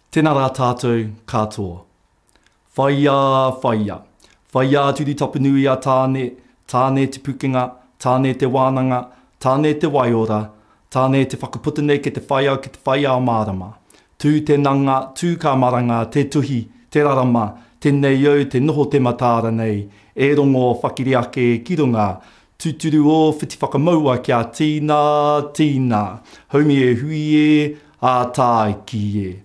Tēnā rā tātou katoa. Whaia, whaia. Whaia turi tapu nui a tāne te pukenga, tāne te wānanga, tāne te waiora, tāne te whakaputa nei ke te whaia o mārama. Tū te nanga, tū ka maranga, te tuhi, te rarama, tēnei au te noho te matāra nei, e rongo whakiriake ki runga, tūturu o whiti whakamaua kia tīna, haumi e hui e, a tāi ki e.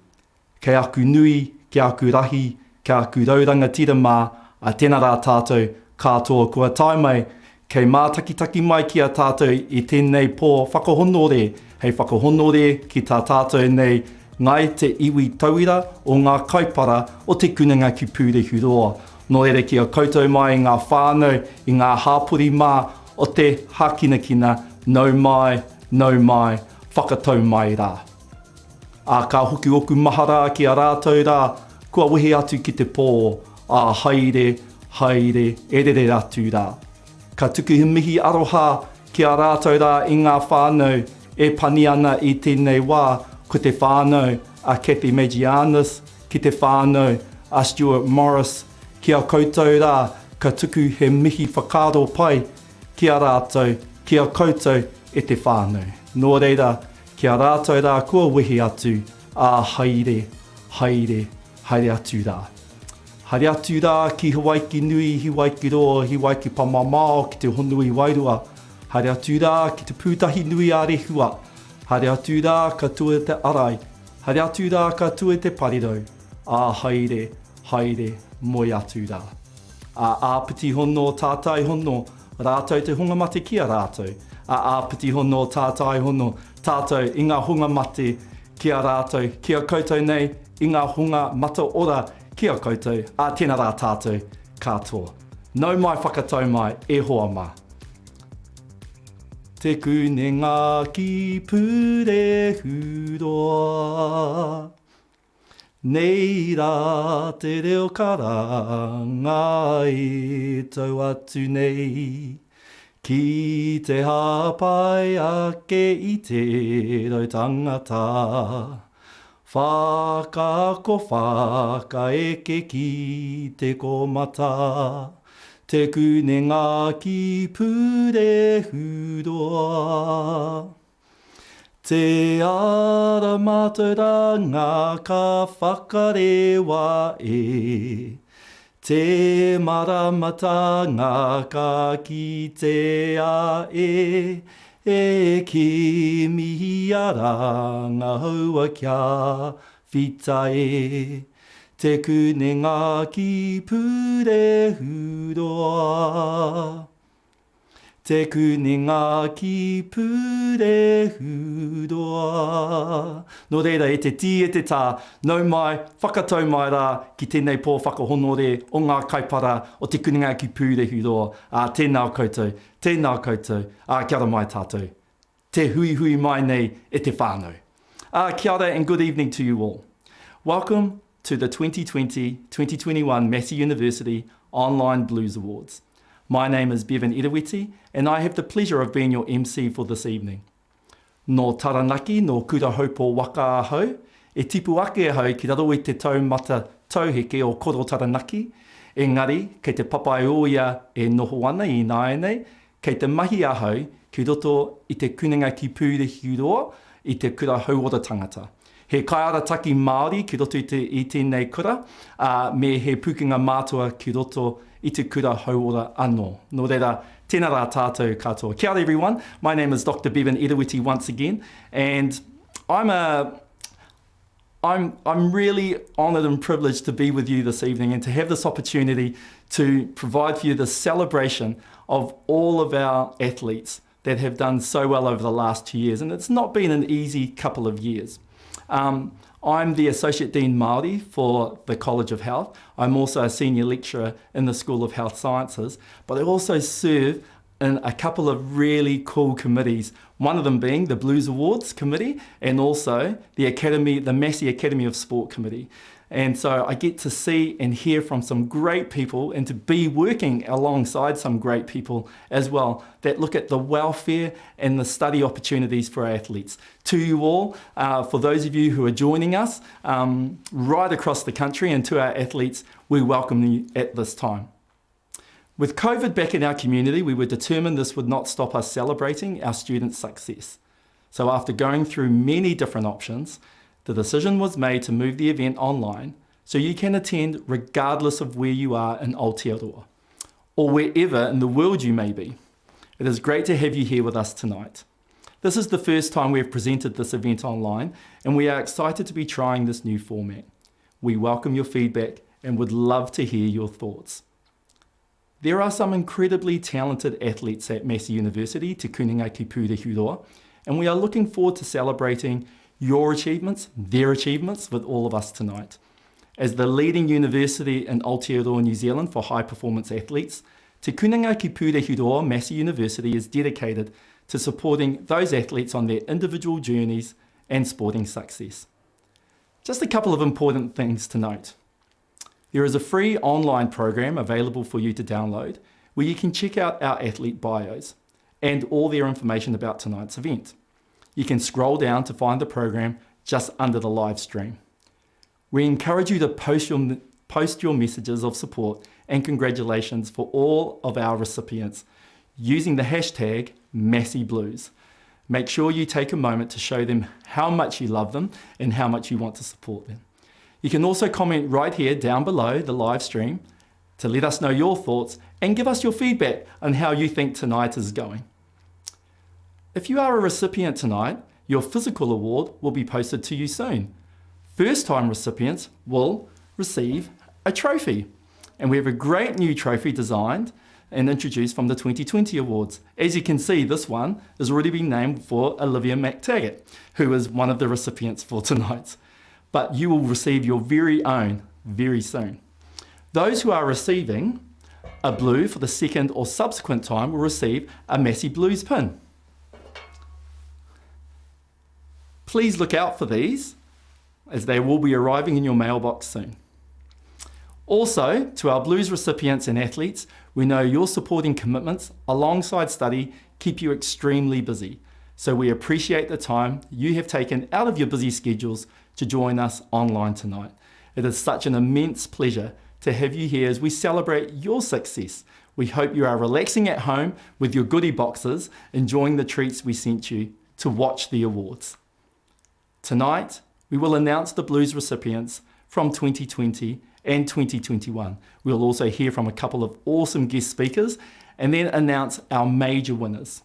Kei aku nui, kei aku rahi, kei aku rauranga tirama, a tēnā rā tātou katoa kua tae mai, kei mātakitaki mai ki a tātou i tēnei pō whakahonore, hei whakahonore ki tā tātou nei, ngai te iwi tauira o ngā kaipara o te kunanga ki Pūrehu roa. Nō ere kia koutou mai i ngā whānau, i ngā hāpuri mā o te hakinakina, nau mai, whakatau mai rā. A ka hoki oku mahara ki a rātou rā, kua wehe atu ki te pō, a haere, erere atu rā. Ka tuku mihi aroha ki a rātou rā i ngā whānau, e pani ana i tēnei wā, ko te whānau a Kathy Magianus, ki te whānau a Stuart Morris, ki a koutou rā, ka tuku he mihi whakaro pai, ki a rātou, ki a koutou e te whānau. Nō reira, ki a rātou rā kua wehe atu, a haere atu rā. Haere atu rā ki Hawaiki nui, Hawaiki roa, Hawaiki pamamao, ki te honui wairua. Haere atu rā ki te pūtahi nui a rehua. Haere atu rā ka tua te arai. Haere atu rā ka tua te parirau. A haere, moi atu rā. A āpiti hono, tātai hono, rātou te hunga mate ki a rātou. A āpiti hono, tātai hono, tātou i ngā hunga mate ki a rātou, ki a koutou nei, i ngā hunga mata ora ki a koutou, a tēnā rā tātou katoa. Nau mai whakatau mai, e hoa mā. Te kunenga ki Pūrehu roa, nei rā te reo karanga e tau atu nei. Ki te hāpai ake i te rau tangata, whakako whakaeke ki te komata, te kunenga ki Pūrehu roa. Te ara mātauranga ka whakarewa e, te maramatanga ka ki te a e ki mihi ara ngā haua kia whita e. Te kunenga ki Pūrehu roa. Te kunenga ki Pūrehu roa. Nō reira, e te tī e te tā, nau mai, whakatau mai rā ki tēnei pō whakahonore o ngā kaipara o te kunenga ki Pūrehu roa. Tēnā koutou, kia ora mai tātou. Te hui mai nei e te whānau. Kia ora and good evening to you all. Welcome to the 2020-2021 Massey University Online Blues Awards. My name is Bevan Irawiti, and I have the pleasure of being your MC for this evening. Nō taranaki, nō kura haupo waka ahau, e tipu ake ahau ki raro i te taumata tauheke o koro taranaki, engari, kei te papai oia e noho ana i nāenei, kei te mahi ahau ki roto i te kunenga ki Pūrehu roa, i te kura hauora tangata. He kaiarataki Māori ki roto i tēnei kura, me he pukenga mātua ki roto i te kura hauora anō. Nō reira, tēnā rā tātou katoa. Kia ora everyone, my name is Dr. Bevan Irawiti once again, and I'm really honoured and privileged to be with you this evening and to have this opportunity to provide for you the celebration of all of our athletes that have done so well over the last 2 years. And it's not been an easy couple of years. I'm the Associate Dean Māori for the College of Health. I'm also a Senior Lecturer in the School of Health Sciences, but I also serve in a couple of really cool committees, one of them being the Blues Awards Committee and also the Massey Academy of Sport Committee. And so I get to see and hear from some great people and to be working alongside some great people as well that look at the welfare and the study opportunities for our athletes. To you all, for those of you who are joining us right across the country, and to our athletes, we welcome you at this time. With COVID back in our community, we were determined this would not stop us celebrating our students' success. So after going through many different options, the decision was made to move the event online so you can attend regardless of where you are in Aotearoa or wherever in the world you may be. It is great to have you here with us tonight. This is the first time we have presented this event online, and we are excited to be trying this new format. We welcome your feedback and would love to hear your thoughts. There are some incredibly talented athletes at Massey University, Te Kuninga ki Pūrehuroa, and we are looking forward to celebrating your achievements, their achievements, with all of us tonight. As the leading university in Aotearoa, New Zealand for high performance athletes, Te Kuninga ki Pūrehuroa Massey University is dedicated to supporting those athletes on their individual journeys and sporting success. Just a couple of important things to note. There is a free online program available for you to download where you can check out our athlete bios and all their information about tonight's event. You can scroll down to find the program just under the live stream. We encourage you to post your messages of support and congratulations for all of our recipients using the hashtag #MasseyBlues. Make sure you take a moment to show them how much you love them and how much you want to support them. You can also comment right here down below the live stream to let us know your thoughts and give us your feedback on how you think tonight is going. If you are a recipient tonight, your physical award will be posted to you soon. First-time recipients will receive a trophy. And we have a great new trophy designed and introduced from the 2020 awards. As you can see, this one has already been named for Olivia McTaggart, who is one of the recipients for tonight. But you will receive your very own very soon. Those who are receiving a blue for the second or subsequent time will receive a Massey Blues pin. Please look out for these, as they will be arriving in your mailbox soon. Also, to our Blues recipients and athletes, we know your supporting commitments alongside study keep you extremely busy. So we appreciate the time you have taken out of your busy schedules to join us online tonight. It is such an immense pleasure to have you here as we celebrate your success. We hope you are relaxing at home with your goodie boxes, enjoying the treats we sent you to watch the awards. Tonight, we will announce the Blues recipients from 2020 and 2021. We'll also hear from a couple of awesome guest speakers and then announce our major winners.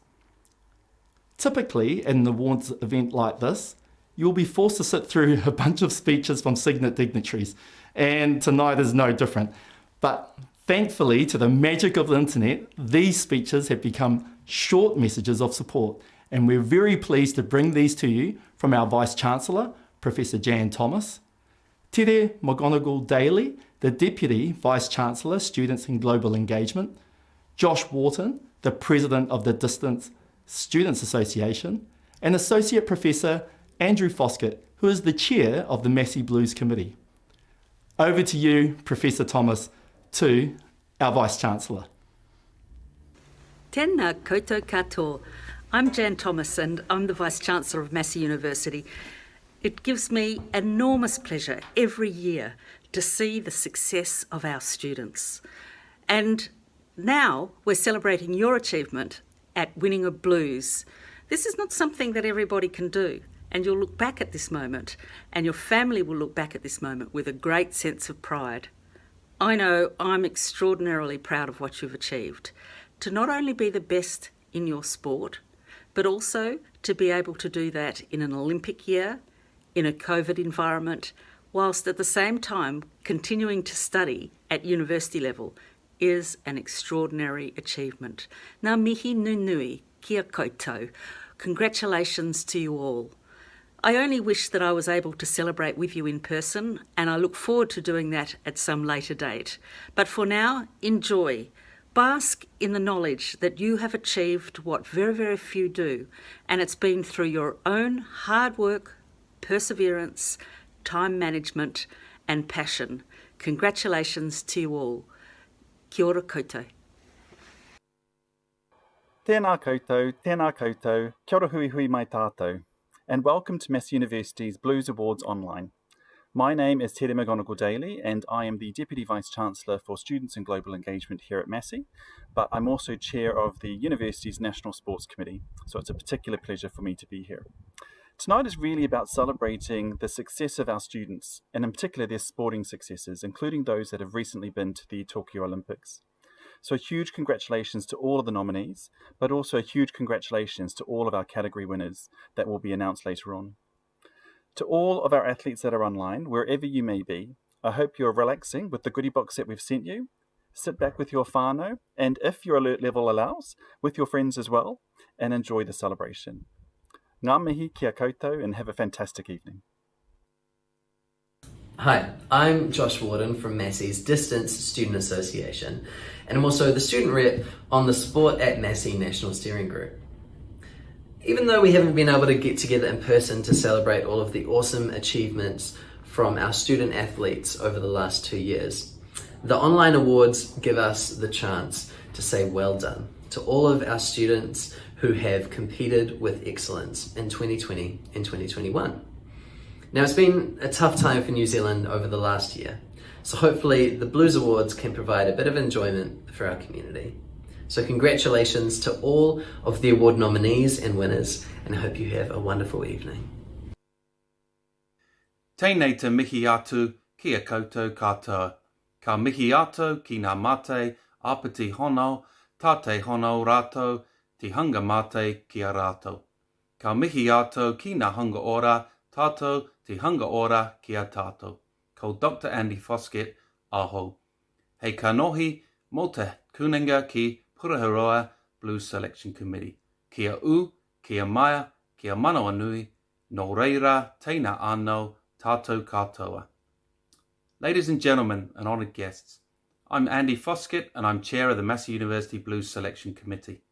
Typically, at an awards event like this, you'll be forced to sit through a bunch of speeches from Signet dignitaries, and tonight is no different. But thankfully, to the magic of the internet, these speeches have become short messages of support, and we're very pleased to bring these to you from our Vice-Chancellor, Professor Jan Thomas, Tere McGonigal-Daly, the Deputy Vice-Chancellor, Students and Global Engagement, Josh Wharton, the President of the Distance Students Association, and Associate Professor Andrew Foskett, who is the Chair of the Massey Blues Committee. Over to you, Professor Thomas, to our Vice-Chancellor. Tēnā koutou katoa. I'm Jan Thomas and I'm the Vice-Chancellor of Massey University. It gives me enormous pleasure every year to see the success of our students. And now we're celebrating your achievement at winning a Blues. This is not something that everybody can do, and you'll look back at this moment and your family will look back at this moment with a great sense of pride. I know I'm extraordinarily proud of what you've achieved. To not only be the best in your sport, but also to be able to do that in an Olympic year, in a COVID environment, whilst at the same time continuing to study at university level is an extraordinary achievement. Ngā mihi nunui, kia koutou. Congratulations to you all. I only wish that I was able to celebrate with you in person, and I look forward to doing that at some later date. But for now, enjoy. Bask in the knowledge that you have achieved what very, very few do, and it's been through your own hard work, perseverance, time management, and passion. Congratulations to you all. Kia ora koutou. Tēnā koutou, kia ora hui hui mai tātou, and welcome to Massey University's Blues Awards Online. My name is Tere McGonigal-Daly, and I am the Deputy Vice-Chancellor for Students and Global Engagement here at Massey, but I'm also Chair of the University's National Sports Committee, so it's a particular pleasure for me to be here. Tonight is really about celebrating the success of our students, and in particular their sporting successes, including those that have recently been to the Tokyo Olympics. So huge congratulations to all of the nominees, but also huge congratulations to all of our category winners that will be announced later on. To all of our athletes that are online, wherever you may be, I hope you're relaxing with the goodie box that we've sent you. Sit back with your whānau, and if your alert level allows, with your friends as well, and enjoy the celebration. Ngā mihi kia koutou, and have a fantastic evening. Hi, I'm Josh Warden from Massey's Distance Student Association, and I'm also the student rep on the Sport at Massey National Steering Group. Even though we haven't been able to get together in person to celebrate all of the awesome achievements from our student athletes over the last 2 years, the online awards give us the chance to say well done to all of our students who have competed with excellence in 2020 and 2021. Now, it's been a tough time for New Zealand over the last year, so hopefully the Blues Awards can provide a bit of enjoyment for our community. So congratulations to all of the award nominees and winners, and I hope you have a wonderful evening. Tēnei te mihi atu kia koutou katoa. Ka mihi atu ki ngā mate, apati hono, tate hono rātou, te hanga mate kia rātou. Ka mihi atu ki ngā hanga ora, tātou te hanga ora kia tātou. Ko Dr. Andy Foskett, aho. Hei ka nohi mō te kuninga ki Puraharoa Blues Selection Committee. Kia u, kia maia, kia manawa nui, no reira, teina anō, tātou katoa. Ladies and gentlemen and honoured guests, I'm Andy Foskett and I'm Chair of the Massey University Blues Selection Committee.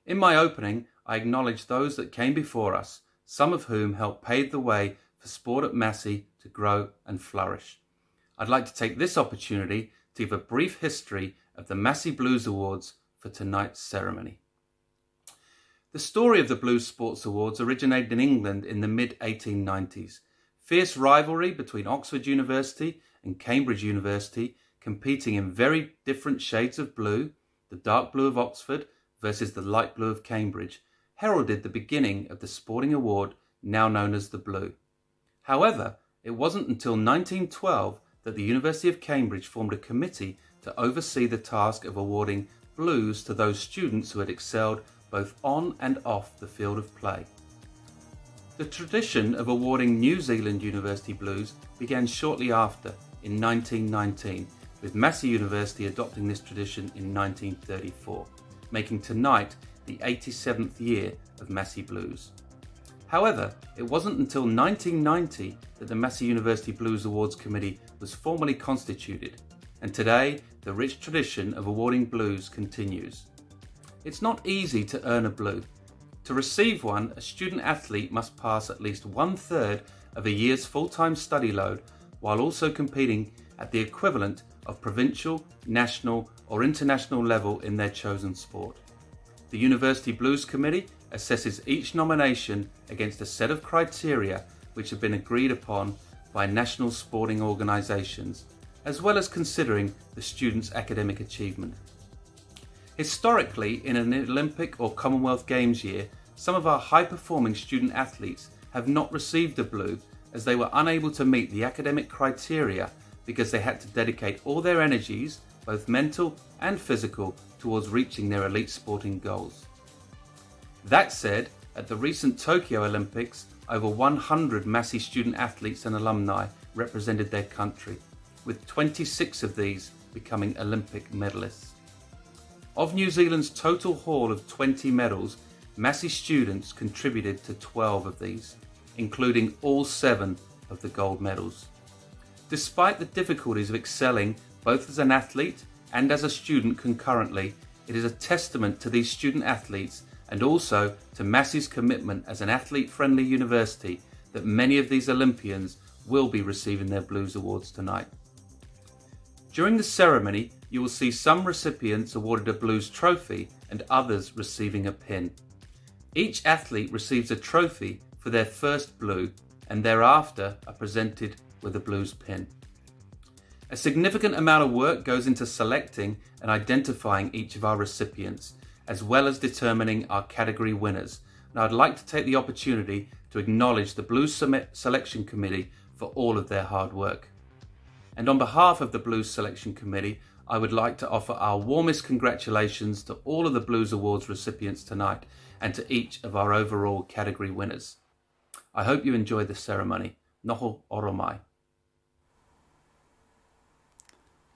In my opening, I acknowledge those that came before us, some of whom helped pave the way for sport at Massey to grow and flourish. I'd like to take this opportunity to give a brief history of the Massey Blues Awards for tonight's ceremony. The story of the Blues Sports Awards originated in England in the mid-1890s. Fierce rivalry between Oxford University and Cambridge University, competing in very different shades of blue, the dark blue of Oxford versus the light blue of Cambridge, heralded the beginning of the sporting award now known as the Blue. However, it wasn't until 1912 that the University of Cambridge formed a committee to oversee the task of awarding blues to those students who had excelled both on and off the field of play. The tradition of awarding New Zealand University Blues began shortly after, in 1919, with Massey University adopting this tradition in 1934, making tonight the 87th year of Massey Blues. However, it wasn't until 1990 that the Massey University Blues Awards Committee was formally constituted, and today the rich tradition of awarding blues continues. It's not easy to earn a blue. To receive one, a student athlete must pass at least 1/3 of a year's full-time study load while also competing at the equivalent of provincial, national or international level in their chosen sport. The University Blues Committee assesses each nomination against a set of criteria which have been agreed upon by national sporting organisations, as well as considering the student's academic achievement. Historically, in an Olympic or Commonwealth Games year, some of our high-performing student athletes have not received a blue as they were unable to meet the academic criteria because they had to dedicate all their energies, both mental and physical, towards reaching their elite sporting goals. That said, at the recent Tokyo Olympics, over 100 Massey student athletes and alumni represented their country, with 26 of these becoming Olympic medalists. Of New Zealand's total haul of 20 medals, Massey students contributed to 12 of these, including all 7 of the gold medals. Despite the difficulties of excelling both as an athlete and as a student concurrently, it is a testament to these student athletes and also to Massey's commitment as an athlete-friendly university that many of these Olympians will be receiving their Blues Awards tonight. During the ceremony, you will see some recipients awarded a Blues trophy and others receiving a pin. Each athlete receives a trophy for their first Blue and thereafter are presented with a Blues pin. A significant amount of work goes into selecting and identifying each of our recipients, as well as determining our category winners. And I'd like to take the opportunity to acknowledge the Blues Selection Committee for all of their hard work. And on behalf of the Blues Selection Committee, I would like to offer our warmest congratulations to all of the Blues Awards recipients tonight and to each of our overall category winners. I hope you enjoy the ceremony. Noho oro mai.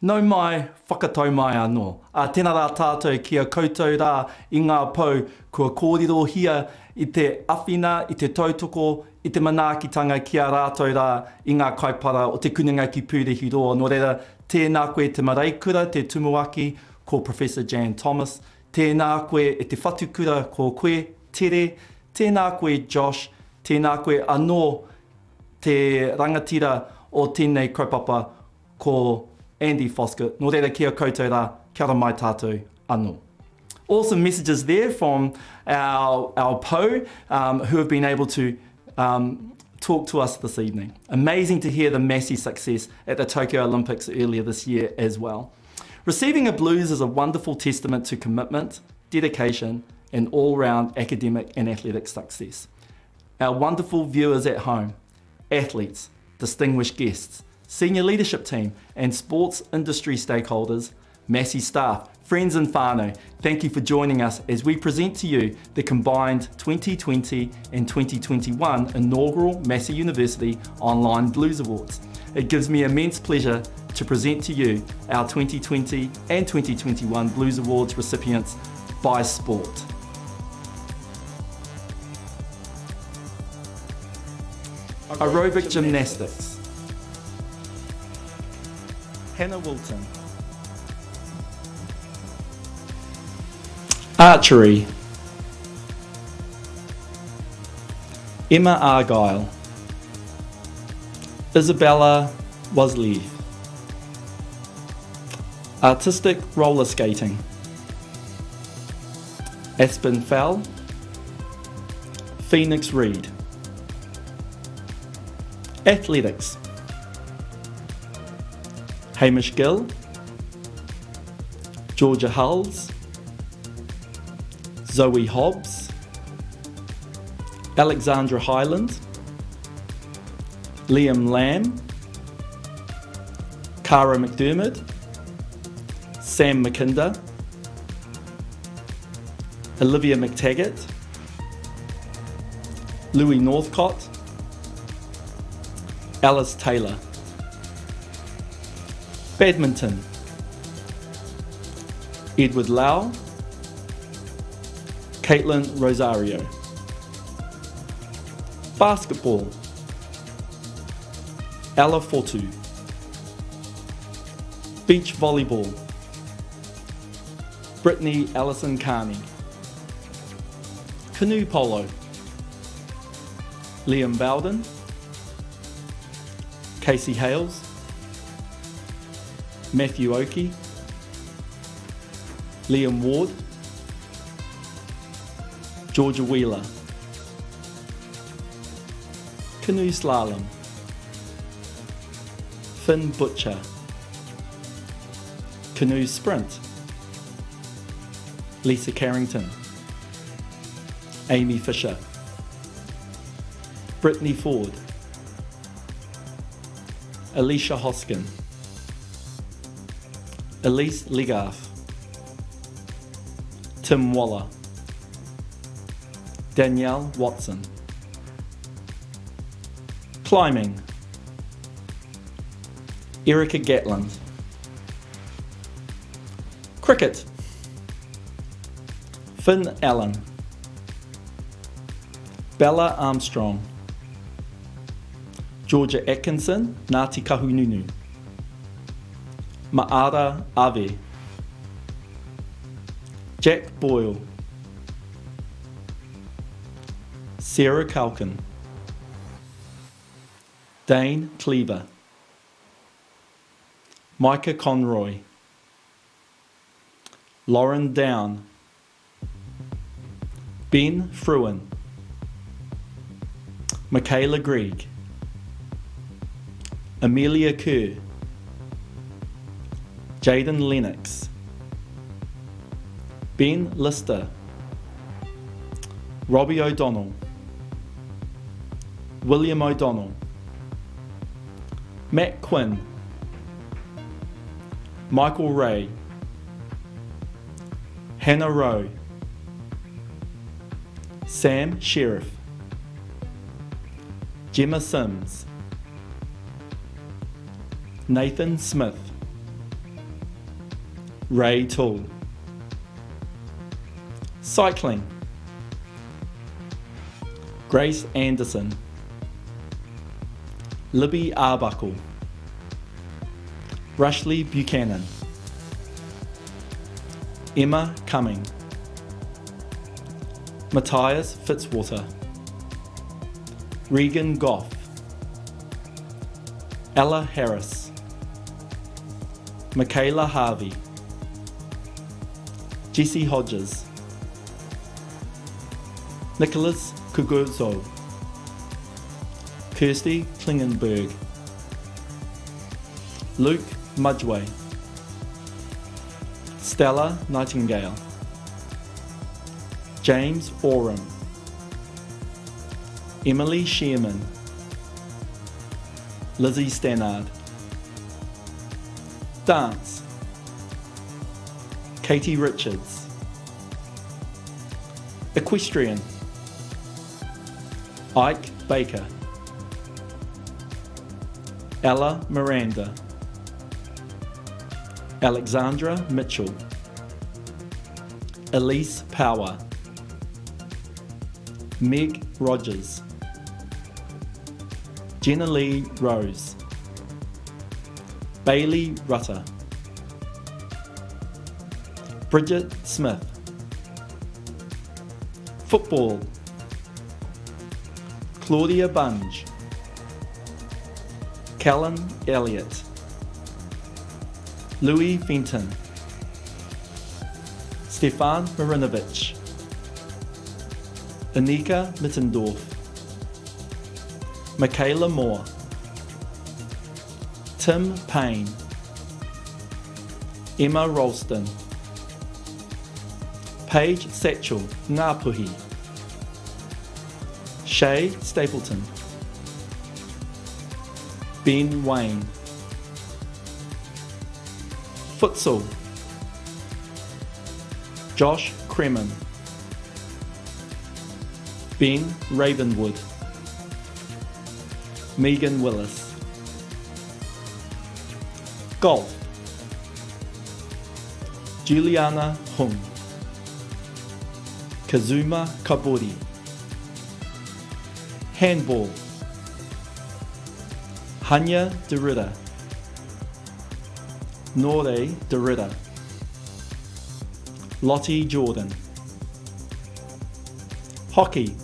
No mai, whakatau mai anō. Tēnā rā tātou kia koutou rā I ngā pau kua kōrero hia I te awhina, I te tautoko, I te manaakitanga kia rātou rā I ngā kaipara o te kununga ki Pūrehi roa. Nō reira, tēnā koe te maraikura, te tumuaki, ko Professor Jan Thomas. Tēnā koe e te whatukura ko koe, Tere. Tēnā koe Josh. Tēnā koe anō te rangatira o tēnei kaupapa ko Andy Foskett. Nō reira kia koutou rā, kia ora mai tātou anō. Awesome messages there from our po who have been able to talk to us this evening. Amazing to hear the Massey success at the Tokyo Olympics earlier this year as well. Receiving a Blues is a wonderful testament to commitment, dedication, and all-round academic and athletic success. Our wonderful viewers at home, athletes, distinguished guests, senior leadership team, and sports industry stakeholders, Massey staff, friends and whānau, thank you for joining us as we present to you the combined 2020 and 2021 inaugural Massey University Online Blues Awards. It gives me immense pleasure to present to you our 2020 and 2021 Blues Awards recipients by sport. Aerobic gymnastics. Hannah Wilton. Archery. Emma Argyle. Isabella Wasley. Artistic roller skating. Aspen Fell. Phoenix Reed. Athletics. Hamish Gill. Georgia Hulls. Zoe Hobbs. Alexandra Highland. Liam Lamb. Cara McDermott. Sam McKinder. Olivia McTaggart. Louis Northcott. Alice Taylor. Badminton. Edward Lau. Caitlin Rosario. Basketball. Ella Fortu. Beach volleyball. Brittany Allison Carney. Canoe polo. Liam Bowden. Casey Hales. Matthew Oakey. Liam Ward. Georgia Wheeler. Canoe slalom. Finn Butcher. Canoe sprint. Lisa Carrington. Amy Fisher. Brittany Ford. Alicia Hoskin. Elise Legarth. Tim Waller. Danielle Watson. Climbing. Erica Gatland. Cricket. Finn Allen. Bella Armstrong. Georgia Atkinson, Ngāti Kahununu. Ma'ara Ave. Jack Boyle. Sarah Kalkin. Dane Cleaver, Micah Conroy, Lauren Down, Ben Fruin, Michaela Gregg, Amelia Kerr, Jaden Lennox, Ben Lister, Robbie O'Donnell, William O'Donnell, Matt Quinn, Michael Ray, Hannah Rowe, Sam Sheriff, Gemma Sims, Nathan Smith, Ray Toole. Cycling, Grace Anderson, Libby Arbuckle, Rushley Buchanan, Emma Cumming, Matthias Fitzwater, Regan Goff, Ella Harris, Michaela Harvey, Jesse Hodges, Nicholas Kugurzo, Kirsty Klingenberg, Luke Mudgeway, Stella Nightingale, James Oram, Emily Shearman, Lizzie Stannard. Dance, Katie Richards. Equestrian, Ike Baker, Ella Miranda, Alexandra Mitchell, Elise Power, Meg Rogers, Jenna Lee Rose, Bailey Rutter, Bridget Smith. Football, Claudia Bunge, Callan Elliott, Louis Fenton, Stefan Marinovich, Anika Mittendorf, Michaela Moore, Tim Payne, Emma Ralston, Paige Satchel Ngapuhi, Shay Stapleton, Ben Wayne. Futsal, Josh Kremen, Ben Ravenwood, Megan Willis. Golf, Juliana Hung, Kazuma Kabori. Handball, Hanya Derrida, Nore Derrida, Lottie Jordan. Hockey,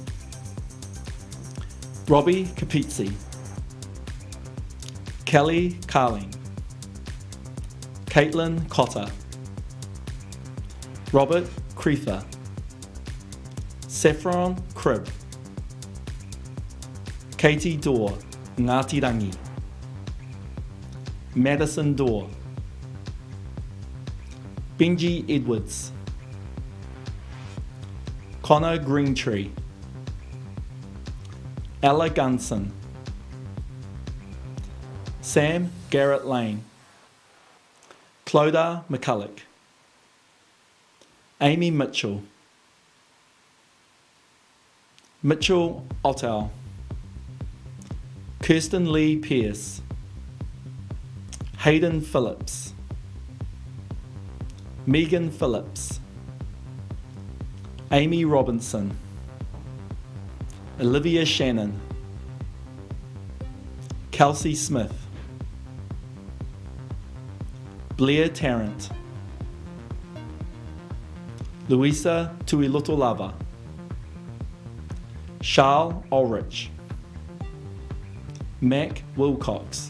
Robbie Capizzi, Kelly Carling, Caitlin Cotter, Robert Creether, Saffron Cribb, Katie Dorr, Ngāti Madison Dorr, Benji Edwards, Connor Greentree, Ella Gunson, Sam Garrett Lane, Clodagh McCulloch, Amy Mitchell, Mitchell Ottow, Kirsten Lee Pierce, Hayden Phillips, Megan Phillips, Amy Robinson, Olivia Shannon, Kelsey Smith, Blair Tarrant, Louisa Tuilotolava, Charles Ulrich, Mac Wilcox,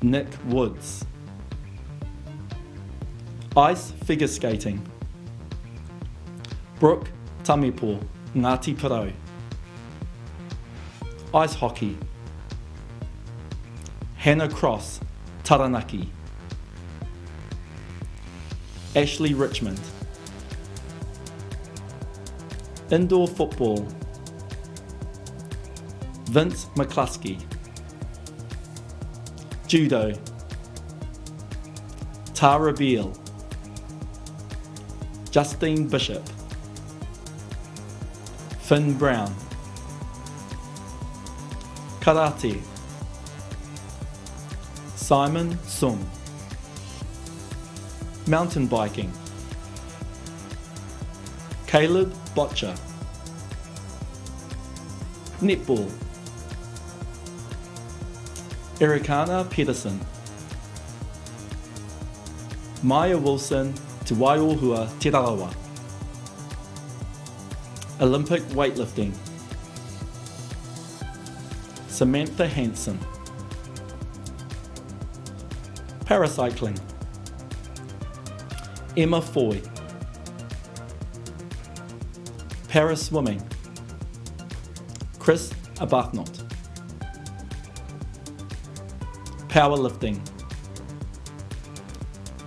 Nick Woods. Ice figure skating, Brooke Tamipo, Ngāti Parau. Ice hockey, Hannah Cross, Taranaki. Ashley Richmond. Indoor football, Vince McCluskey. Judo, Tara Beale, Justine Bishop, Finn Brown. Karate, Simon Sung. Mountain biking, Caleb Botcher. Netball, Ericana Pedersen. Maya Wilson Te Waiōhua Te Rawa. Olympic weightlifting, Samantha Hansen. Paracycling, Emma Foy. Paraswimming, Chris Arbuthnot. Powerlifting,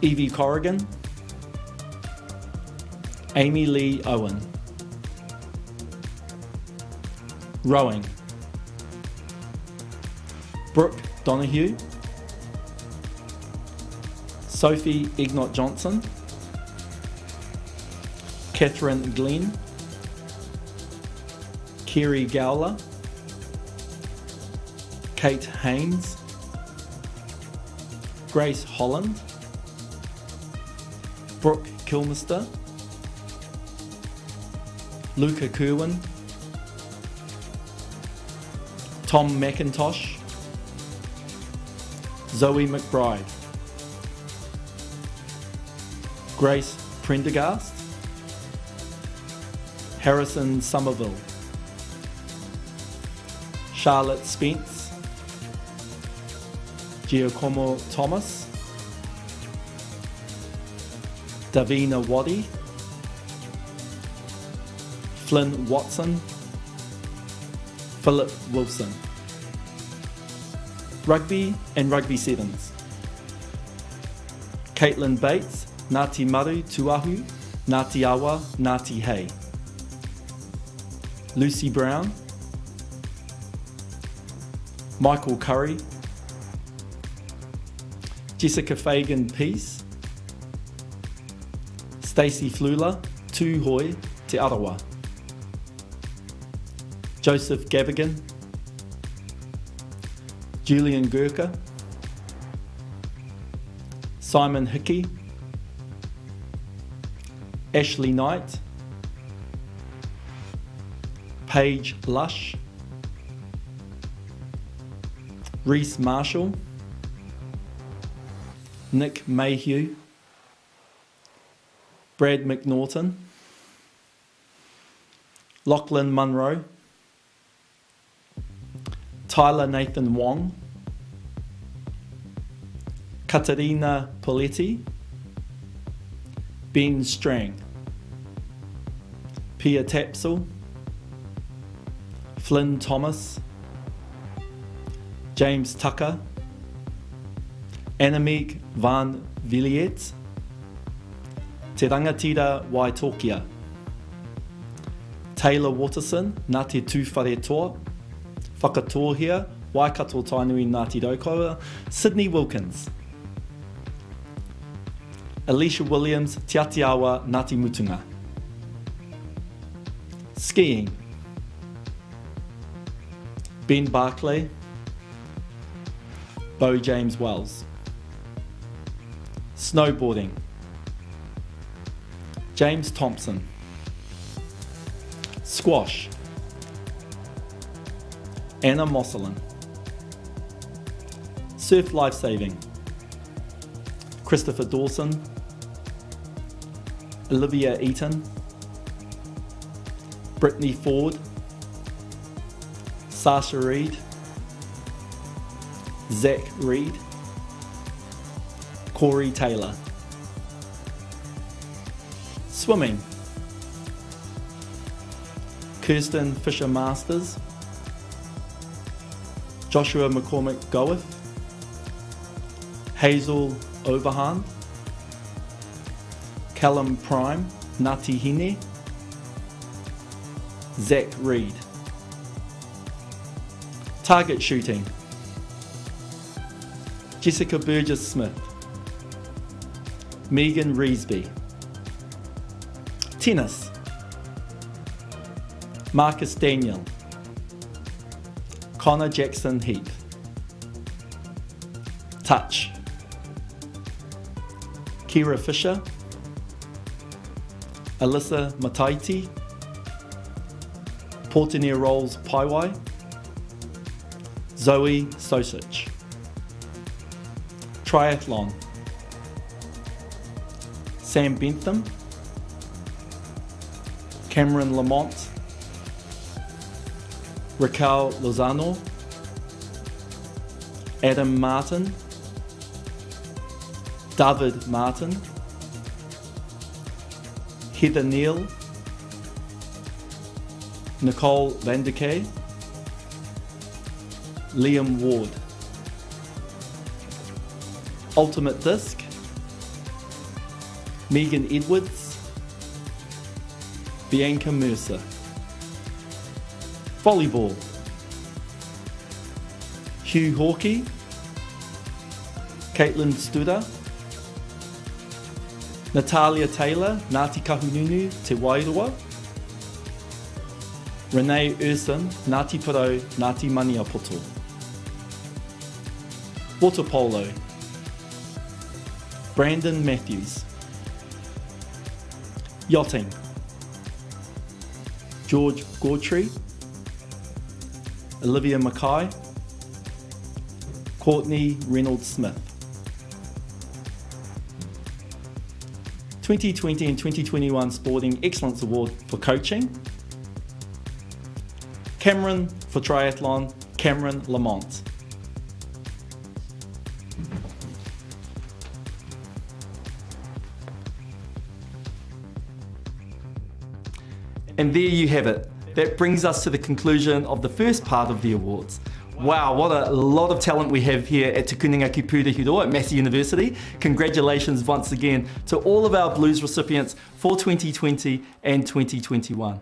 Evie Corrigan, Amy Lee Owen. Rowing, Brooke Donahue, Sophie Ignot Johnson, Catherine Glenn, Kerry Gowler, Kate Haynes, Grace Holland, Brooke Kilmister, Luca Kerwin, Tom McIntosh, Zoe McBride, Grace Prendergast, Harrison Somerville, Charlotte Spence, Giacomo Thomas, Davina Waddy, Flynn Watson, Philip Wilson. Rugby and Rugby Sevens, Caitlin Bates, Ngāti Maru Tuahu, Ngāti Awa, Ngāti Hei. Lucy Brown, Michael Curry, Jessica Fagan Peace, Stacey Flula, Tūhoi Te Arawa. Joseph Gavigan, Julian Gurka, Simon Hickey, Ashley Knight, Paige Lush, Reese Marshall, Nick Mayhew, Brad McNaughton, Lachlan Munro, Tyler Nathan Wong, Katarina Poletti, Ben Strang, Pia Tapsell, Flynn Thomas, James Tucker, Annemiek van Villiers, Te Rangatira Waitokia, Taylor Waterson, Ngāti Tūwhare Toa, Whakatohia, Waikato Tainui Ngāti Raukaua, Sydney Wilkins, Alicia Williams, Te Atiawa Ngāti Mutunga. Skiing, Ben Barclay, Bo James Wells. Snowboarding, James Thompson. Squash, Anna Mosselin. Surf lifesaving, Christopher Dawson, Olivia Eaton, Brittany Ford, Sasha Reed, Zach Reed, Corey Taylor. Swimming, Kirsten Fisher-Masters, Joshua McCormick-Goeth, Hazel Overhand, Callum Prime, Ngati Hine, Zach Reed. Target shooting, Jessica Burgess-Smith, Megan Reesby. Tennis, Marcus Daniel, Connor Jackson Heath. Touch, Kira Fisher, Alyssa Mataiti, Portinier Rolls Paiwai, Zoe Sosich. Triathlon, Sam Bentham, Cameron Lamont, Raquel Lozano, Adam Martin, David Martin, Heather Neal, Nicole Vanderkay, Liam Ward. Ultimate Disc, Megan Edwards, Bianca Mercer. Volleyball, Hugh Hawkey, Caitlin Studer, Natalia Taylor, Ngāti Kahungunu Te Wairoa, Renee Urson, Ngāti Porou, Ngāti Maniapoto. Water polo, Brandon Matthews. Yachting, George Gawtree, Olivia Mackay, Courtney Reynolds Smith. 2020 and 2021 Sporting Excellence Award for coaching, Cameron for triathlon, Cameron Lamont. And there you have it. That brings us to the conclusion of the first part of the awards. Wow, what a lot of talent we have here at Te Kuninga ki Pūrahiroa at Massey University. Congratulations once again to all of our Blues recipients for 2020 and 2021.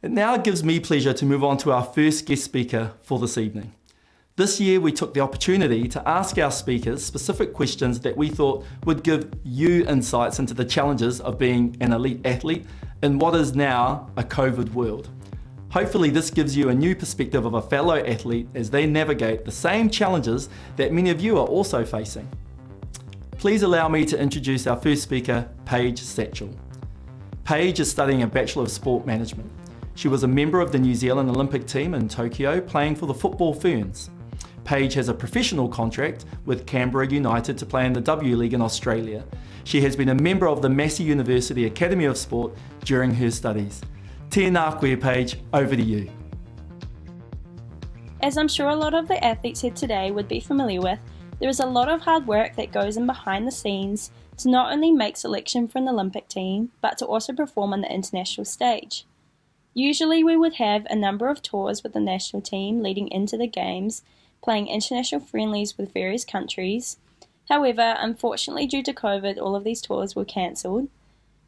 It now gives me pleasure to move on to our first guest speaker for this evening. This year we took the opportunity to ask our speakers specific questions that we thought would give you insights into the challenges of being an elite athlete in what is now a COVID world. Hopefully this gives you a new perspective of a fellow athlete as they navigate the same challenges that many of you are also facing. Please allow me to introduce our first speaker, Paige Satchell. Paige is studying a Bachelor of Sport Management. She was a member of the New Zealand Olympic team in Tokyo playing for the Football Ferns. Paige has a professional contract with Canberra United to play in the W League in Australia. She has been a member of the Massey University Academy of Sport during her studies. Tēnā koe, Paige, over to you. As I'm sure a lot of the athletes here today would be familiar with, there is a lot of hard work that goes in behind the scenes to not only make selection for an Olympic team, but to also perform on the international stage. Usually we would have a number of tours with the national team leading into the games, playing international friendlies with various countries. However, unfortunately due to COVID, all of these tours were cancelled.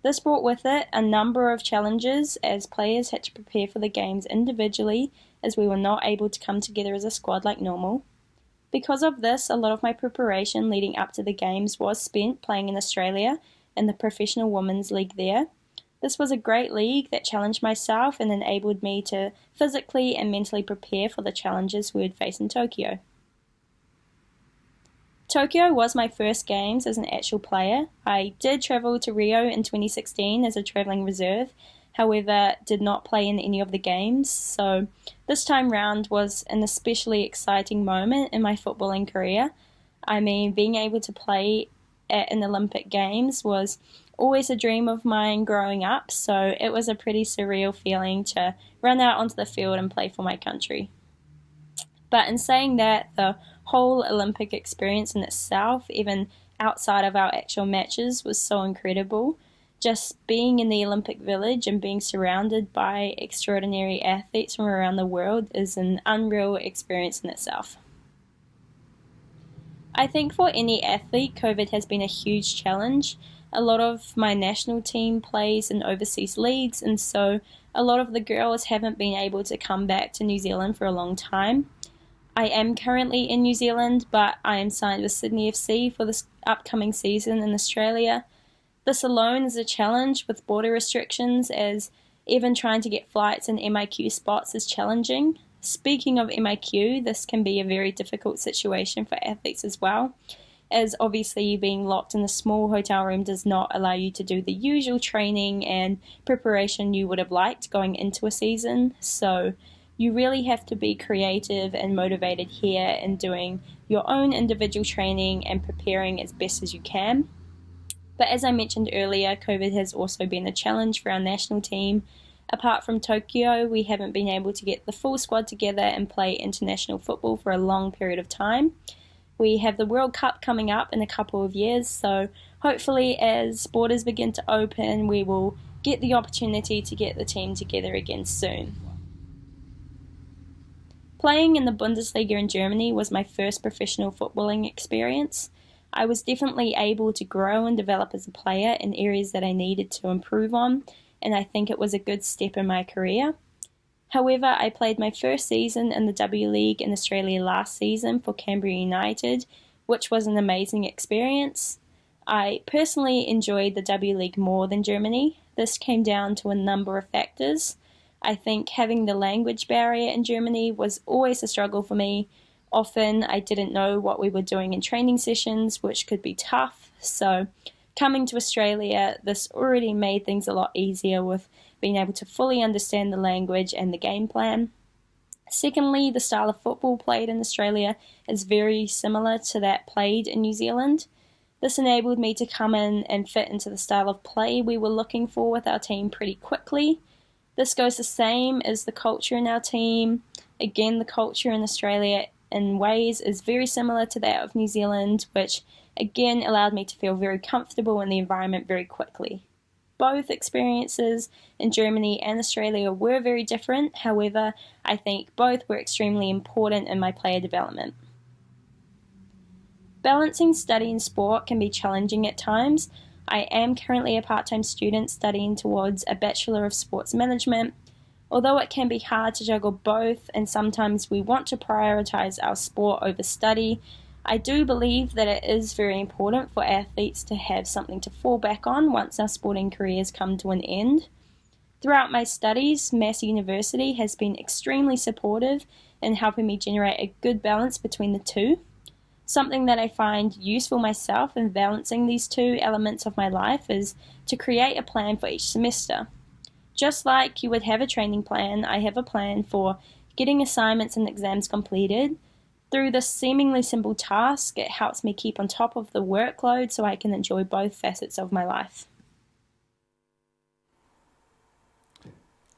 This brought with it a number of challenges as players had to prepare for the games individually as we were not able to come together as a squad like normal. Because of this, a lot of my preparation leading up to the games was spent playing in Australia in the Professional Women's League there. This was a great league that challenged myself and enabled me to physically and mentally prepare for the challenges we would face in Tokyo. Tokyo was my first games as an actual player. I did travel to Rio in 2016 as a travelling reserve, however did not play in any of the games, so this time round was an especially exciting moment in my footballing career. I mean, being able to play at an Olympic Games was always a dream of mine growing up, so it was a pretty surreal feeling to run out onto the field and play for my country. But in saying that, the whole Olympic experience in itself, even outside of our actual matches, was so incredible. Just being in the Olympic Village and being surrounded by extraordinary athletes from around the world is an unreal experience in itself. I think for any athlete, COVID has been a huge challenge. A lot of my national team plays in overseas leagues, and so a lot of the girls haven't been able to come back to New Zealand for a long time. I am currently in New Zealand, but I am signed with Sydney FC for this upcoming season in Australia. This alone is a challenge with border restrictions, as even trying to get flights and MIQ spots is challenging. Speaking of MIQ, this can be a very difficult situation for athletes as well, as obviously being locked in a small hotel room does not allow you to do the usual training and preparation you would have liked going into a season. So you really have to be creative and motivated here in doing your own individual training and preparing as best as you can. But as I mentioned earlier, COVID has also been a challenge for our national team. Apart from Tokyo, we haven't been able to get the full squad together and play international football for a long period of time. We have the World Cup coming up in a couple of years, so hopefully as borders begin to open, we will get the opportunity to get the team together again soon. Playing in the Bundesliga in Germany was my first professional footballing experience. I was definitely able to grow and develop as a player in areas that I needed to improve on, and I think it was a good step in my career. However, I played my first season in the W League in Australia last season for Canberra United, which was an amazing experience. I personally enjoyed the W League more than Germany. This came down to a number of factors. I think having the language barrier in Germany was always a struggle for me. Often I didn't know what we were doing in training sessions, which could be tough. So coming to Australia, this already made things a lot easier with being able to fully understand the language and the game plan. Secondly, the style of football played in Australia is very similar to that played in New Zealand. This enabled me to come in and fit into the style of play we were looking for with our team pretty quickly. This goes the same as the culture in our team. Again, the culture in Australia in ways is very similar to that of New Zealand, which again allowed me to feel very comfortable in the environment very quickly. Both experiences in Germany and Australia were very different. However, I think both were extremely important in my player development. Balancing study and sport can be challenging at times. I am currently a part-time student studying towards a Bachelor of Sports Management. Although it can be hard to juggle both, and sometimes we want to prioritize our sport over study, I do believe that it is very important for athletes to have something to fall back on once our sporting careers come to an end. Throughout my studies, Massey University has been extremely supportive in helping me generate a good balance between the two. Something that I find useful myself in balancing these two elements of my life is to create a plan for each semester. Just like you would have a training plan, I have a plan for getting assignments and exams completed. Through this seemingly simple task, it helps me keep on top of the workload so I can enjoy both facets of my life.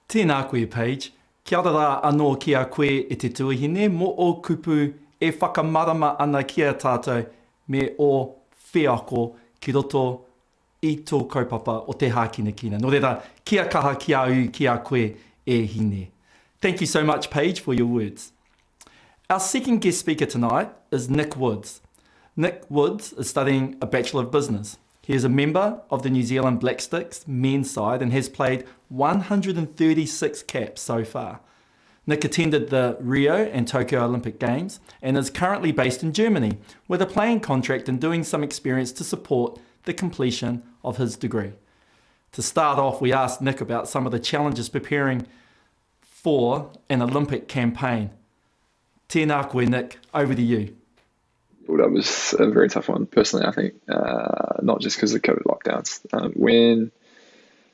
Tēnā koe, Paige. Kia ora rā anō ki a koe e te tuahine mo o kupu e whakamarama ana ki a tātou me o whiako ki roto I tō kaupapa o te hākinakina. Nō reira, kia kaha ki a u ki a koe e hine. Thank you so much, Paige, for your words. Our second guest speaker tonight is Nick Woods. Nick Woods is studying a Bachelor of Business. He is a member of the New Zealand Black Sticks men's side and has played 136 caps so far. Nick attended the Rio and Tokyo Olympic Games and is currently based in Germany with a playing contract and doing some experience to support the completion of his degree. To start off, we asked Nick about some of the challenges preparing for an Olympic campaign. Tēnā koe, Nick, over to you. Well, that was a very tough one, personally, I think, not just because of COVID lockdowns. When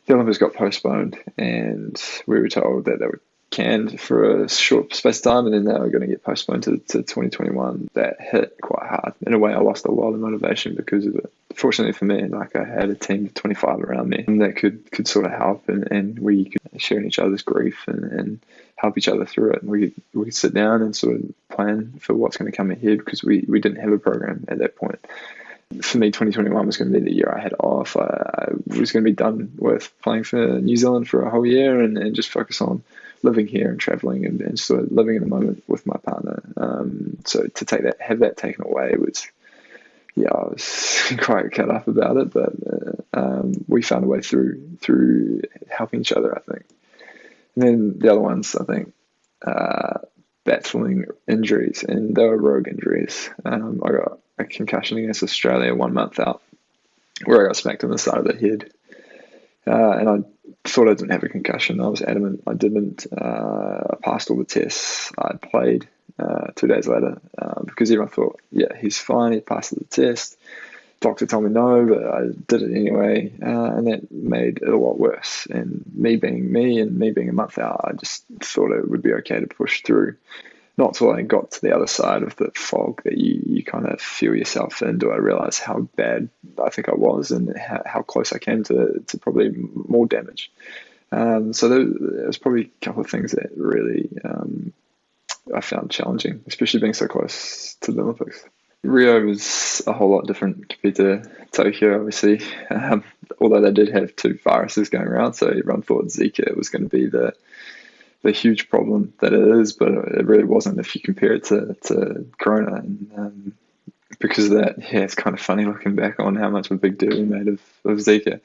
the Olympics got postponed and we were told that they were canned for a short space of time, and then they were going to get postponed to 2021. That hit quite hard. In a way, I lost a lot of motivation because of it. Fortunately for me, like, I had a team of 25 around me that could sort of help, and we could share in each other's grief and help each other through it. And we could sit down and sort of plan for what's going to come ahead, because we didn't have a program at that point. For me, 2021 was going to be the year I had off. I was going to be done with playing for New Zealand for a whole year and just focus on living here and traveling and sort of living in the moment with my partner. So to have that taken away was, I was quite cut up about it, but we found a way through helping each other, I think. And then the other ones, I think, battling injuries, and they were rogue injuries. I got a concussion against Australia 1 month out, where I got smacked on the side of the head. And I thought I didn't have a concussion. I was adamant I didn't. I passed all the tests. I played 2 days later because everyone thought, he's fine, he passed the test. Doctor told me no, but I did it anyway, and that made it a lot worse. And me being me and me being a month out, I just thought it would be okay to push through. Not till I got to the other side of the fog that you kind of feel yourself in, do I realize how bad I think I was and how close I came to probably more damage. So there was probably a couple of things that really I found challenging, especially being so close to the Olympics. Rio was a whole lot different compared to Tokyo, obviously, although they did have 2 viruses going around, so everyone thought Zika was going to be the huge problem that it is, but it really wasn't if you compare it to Corona. And because of that, it's kind of funny looking back on how much of a big deal we made of Zika.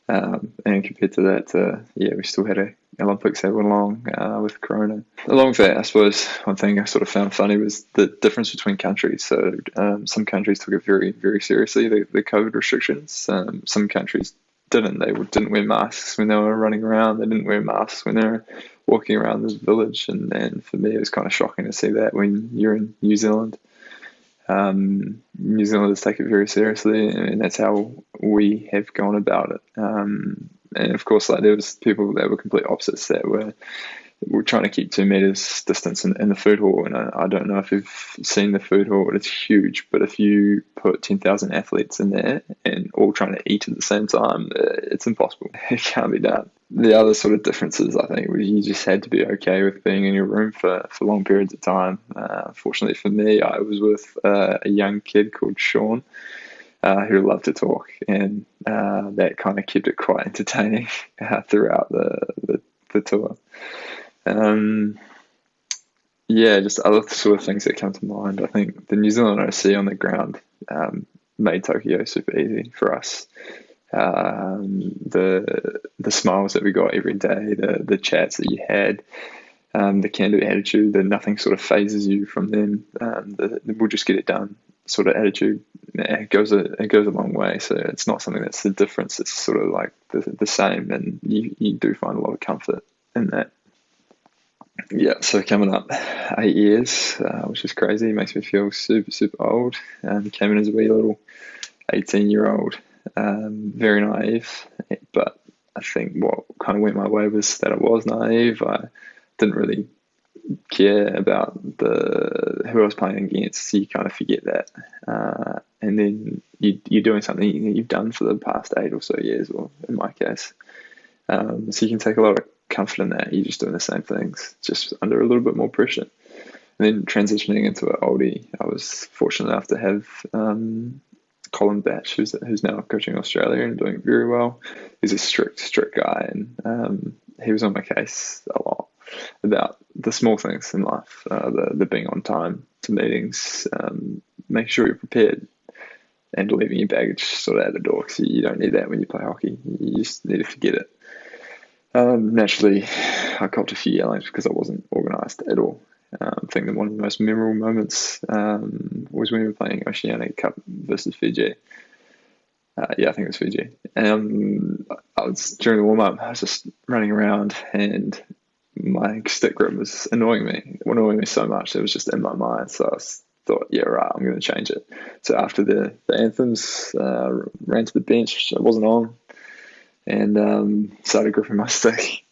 And compared to that, we still had a Olympics that went along with Corona. Along with that, I suppose one thing I sort of found funny was the difference between countries. So some countries took it very, very seriously, the COVID restrictions. Some countries didn't. They didn't wear masks when they were running around. They didn't wear masks when they were walking around the village. And for me, it was kind of shocking to see that when you're in New Zealand. New Zealanders take it very seriously, and that's how we have gone about it. And of course, like, there was people that were complete opposites that were trying to keep 2 meters distance in the food hall. And I don't know if you've seen the food hall, but it's huge. But if you put 10,000 athletes in there and all trying to eat at the same time, it's impossible. It can't be done. The other sort of differences, I think, was you just had to be okay with being in your room for long periods of time. Fortunately for me, I was with a young kid called Sean, who loved to talk, and that kind of kept it quite entertaining throughout the tour. Just other sort of things that come to mind. I think the New Zealand OC on the ground made Tokyo super easy for us. The smiles that we got every day, the chats that you had, the can-do attitude, that nothing sort of phases you from them. We'll just get it done sort of attitude. It goes a long way. So it's not something that's the difference. It's sort of like the same, and you do find a lot of comfort in that. Yeah, so coming up 8 years, which is crazy. It makes me feel super, super old. Came in as a wee little 18-year-old, very naive. But I think what kind of went my way was that I was naive. I didn't really care about who I was playing against. So you kind of forget that. And then you're doing something you've done for the past 8 or so years, or in my case. So you can take a lot of comfort in that. You're just doing the same things, just under a little bit more pressure. And then transitioning into an oldie, I was fortunate enough to have Colin Batch, who's now coaching Australia and doing very well. He's a strict guy, and he was on my case a lot about the small things in life, the being on time to meetings, making sure you're prepared, and leaving your baggage sort of at the door, because you don't need that when you play hockey. You just need to forget it. Naturally, I copped a few yellings because I wasn't organised at all. I think that one of the most memorable moments was when we were playing Oceanic Cup versus Fiji. I think it was Fiji. I was during the warm-up, I was just running around, and my stick grip was annoying me so much. It was just in my mind. So I thought, I'm going to change it. So after the anthems, ran to the bench. I wasn't on, and started gripping my stick.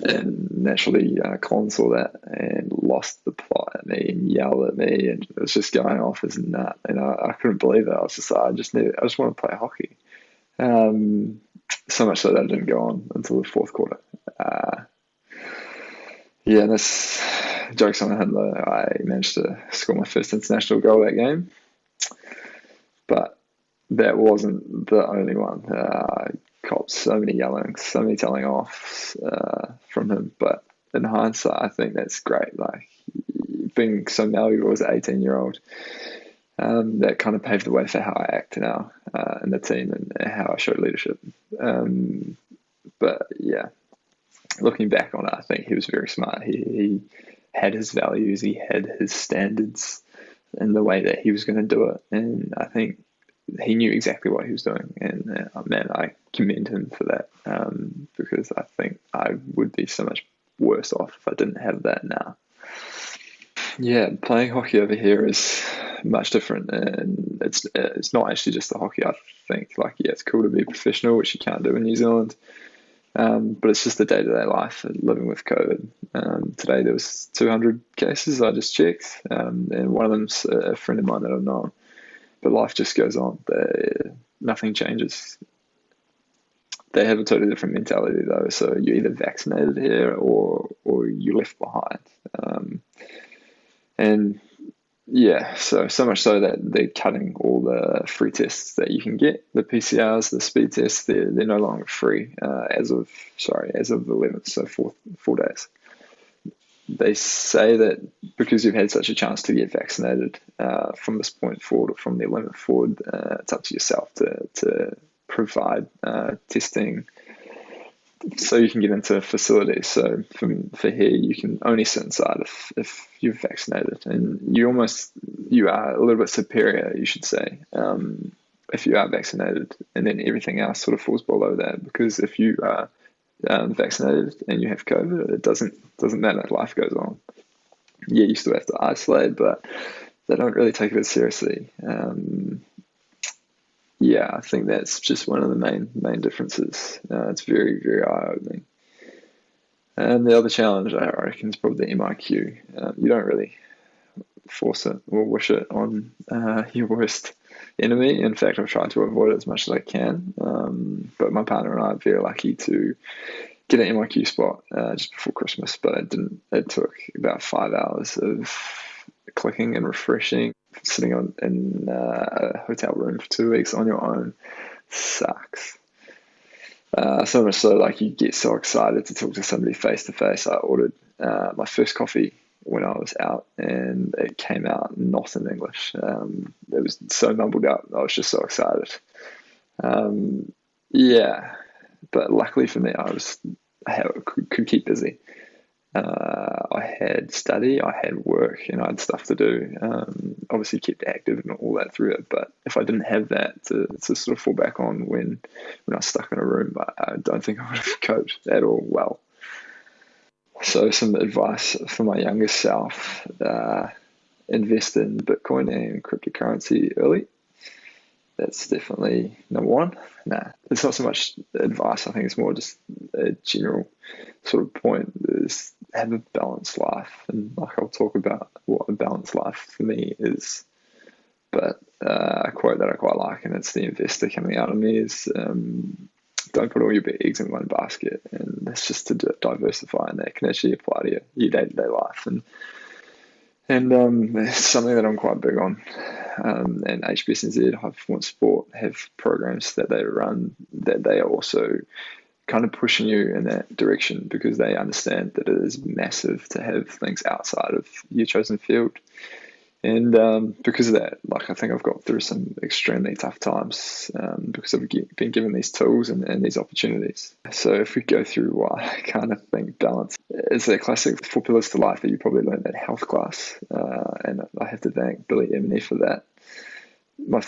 And naturally, Colin saw that and lost the plot at me and yelled at me, and it was just going off as a nut. And I couldn't believe it. I was just like, I just want to play hockey. So much so that it didn't go on until the fourth quarter. This joke's on him though. I managed to score my first international goal that game, but that wasn't the only one. I copped so many yellings, so many telling offs from him. But in hindsight, I think that's great. Like, being so malleable as an 18-year-old, that kind of paved the way for how I act now in the team and how I show leadership. But yeah, looking back on it, I think he was very smart. He had his values, he had his standards in the way that he was going to do it. And I think he knew exactly what he was doing. And man, I commend him for that, because I think I would be so much worse off if I didn't have that now. Yeah, playing hockey over here is much different, and it's not actually just the hockey. I think, like, yeah, it's cool to be professional, which you can't do in New Zealand, but it's just the day-to-day life living with COVID. Today there was 200 cases I just checked, and one of them's a friend of mine that I've known. But life just goes on. Nothing changes. They have a totally different mentality though. So you're either vaccinated here or you're left behind. And yeah, so much so that they're cutting all the free tests that you can get. The PCRs, the speed tests, they're no longer free as of the 11th, so 4 days. They say that because you've had such a chance to get vaccinated from this point forward, or from the 11th forward, it's up to yourself to provide testing so you can get into facilities. So for here, you can only sit inside if you're vaccinated, and you are a little bit superior, you should say, if you are vaccinated, and then everything else sort of falls below that, because if you are vaccinated and you have COVID, it doesn't matter. Life goes on. Yeah, you still have to isolate, but they don't really take it as seriously. Yeah, I think that's just one of the main differences. It's very, very eye-opening. And the other challenge, I reckon, is probably the MIQ. You don't really force it or wish it on your worst enemy. In fact, I've tried to avoid it as much as I can. But my partner and I are very lucky to get an MIQ spot just before Christmas, but it didn't. It took about 5 hours of clicking and refreshing. Sitting in a hotel room for 2 weeks on your own sucks. So much so, like, you get so excited to talk to somebody face to face. I ordered my first coffee when I was out, and it came out not in English. It was so mumbled up. I was just so excited. Yeah, but luckily for me, I could keep busy. I had study, I had work, and I had stuff to do. Obviously kept active and all that through it, but if I didn't have that to sort of fall back on when I was stuck in a room, I don't think I would have coped at all well. So some advice for my younger self: invest in Bitcoin and cryptocurrency early. That's definitely number one. Nah, it's not so much advice. I think it's more just a general sort of point, is have a balanced life. And like, I'll talk about what a balanced life for me is. But a quote that I quite like, and it's the investor coming out of me, is don't put all your eggs in one basket. And that's just to diversify, and that can actually apply to your day-to-day life. And it's something that I'm quite big on. And HBSNZ, High Performance Sport, have programs that they run that they are also kind of pushing you in that direction, because they understand that it is massive to have things outside of your chosen field. And because of that, like, I think I've got through some extremely tough times because I've been given these tools and these opportunities. So if we go through why I kind of think balance is that classic 4 pillars to life that you probably learned in health class, and I have to thank Billy Emney for that.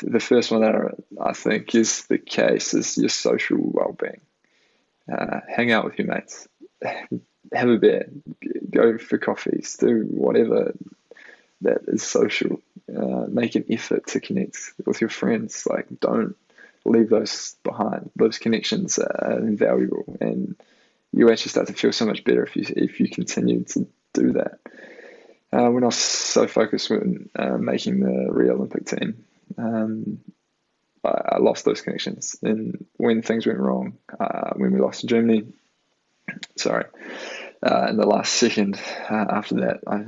The first one that I think is the case is your social well-being. Hang out with your mates, have a beer, go for coffees, do whatever that is social. Make an effort to connect with your friends. Like, don't leave those behind. Those connections are invaluable, and you actually start to feel so much better if you continue to do that. When I was so focused on making the Rio Olympic team, I lost those connections. And when things went wrong, when we lost to Germany, in the last second after that, I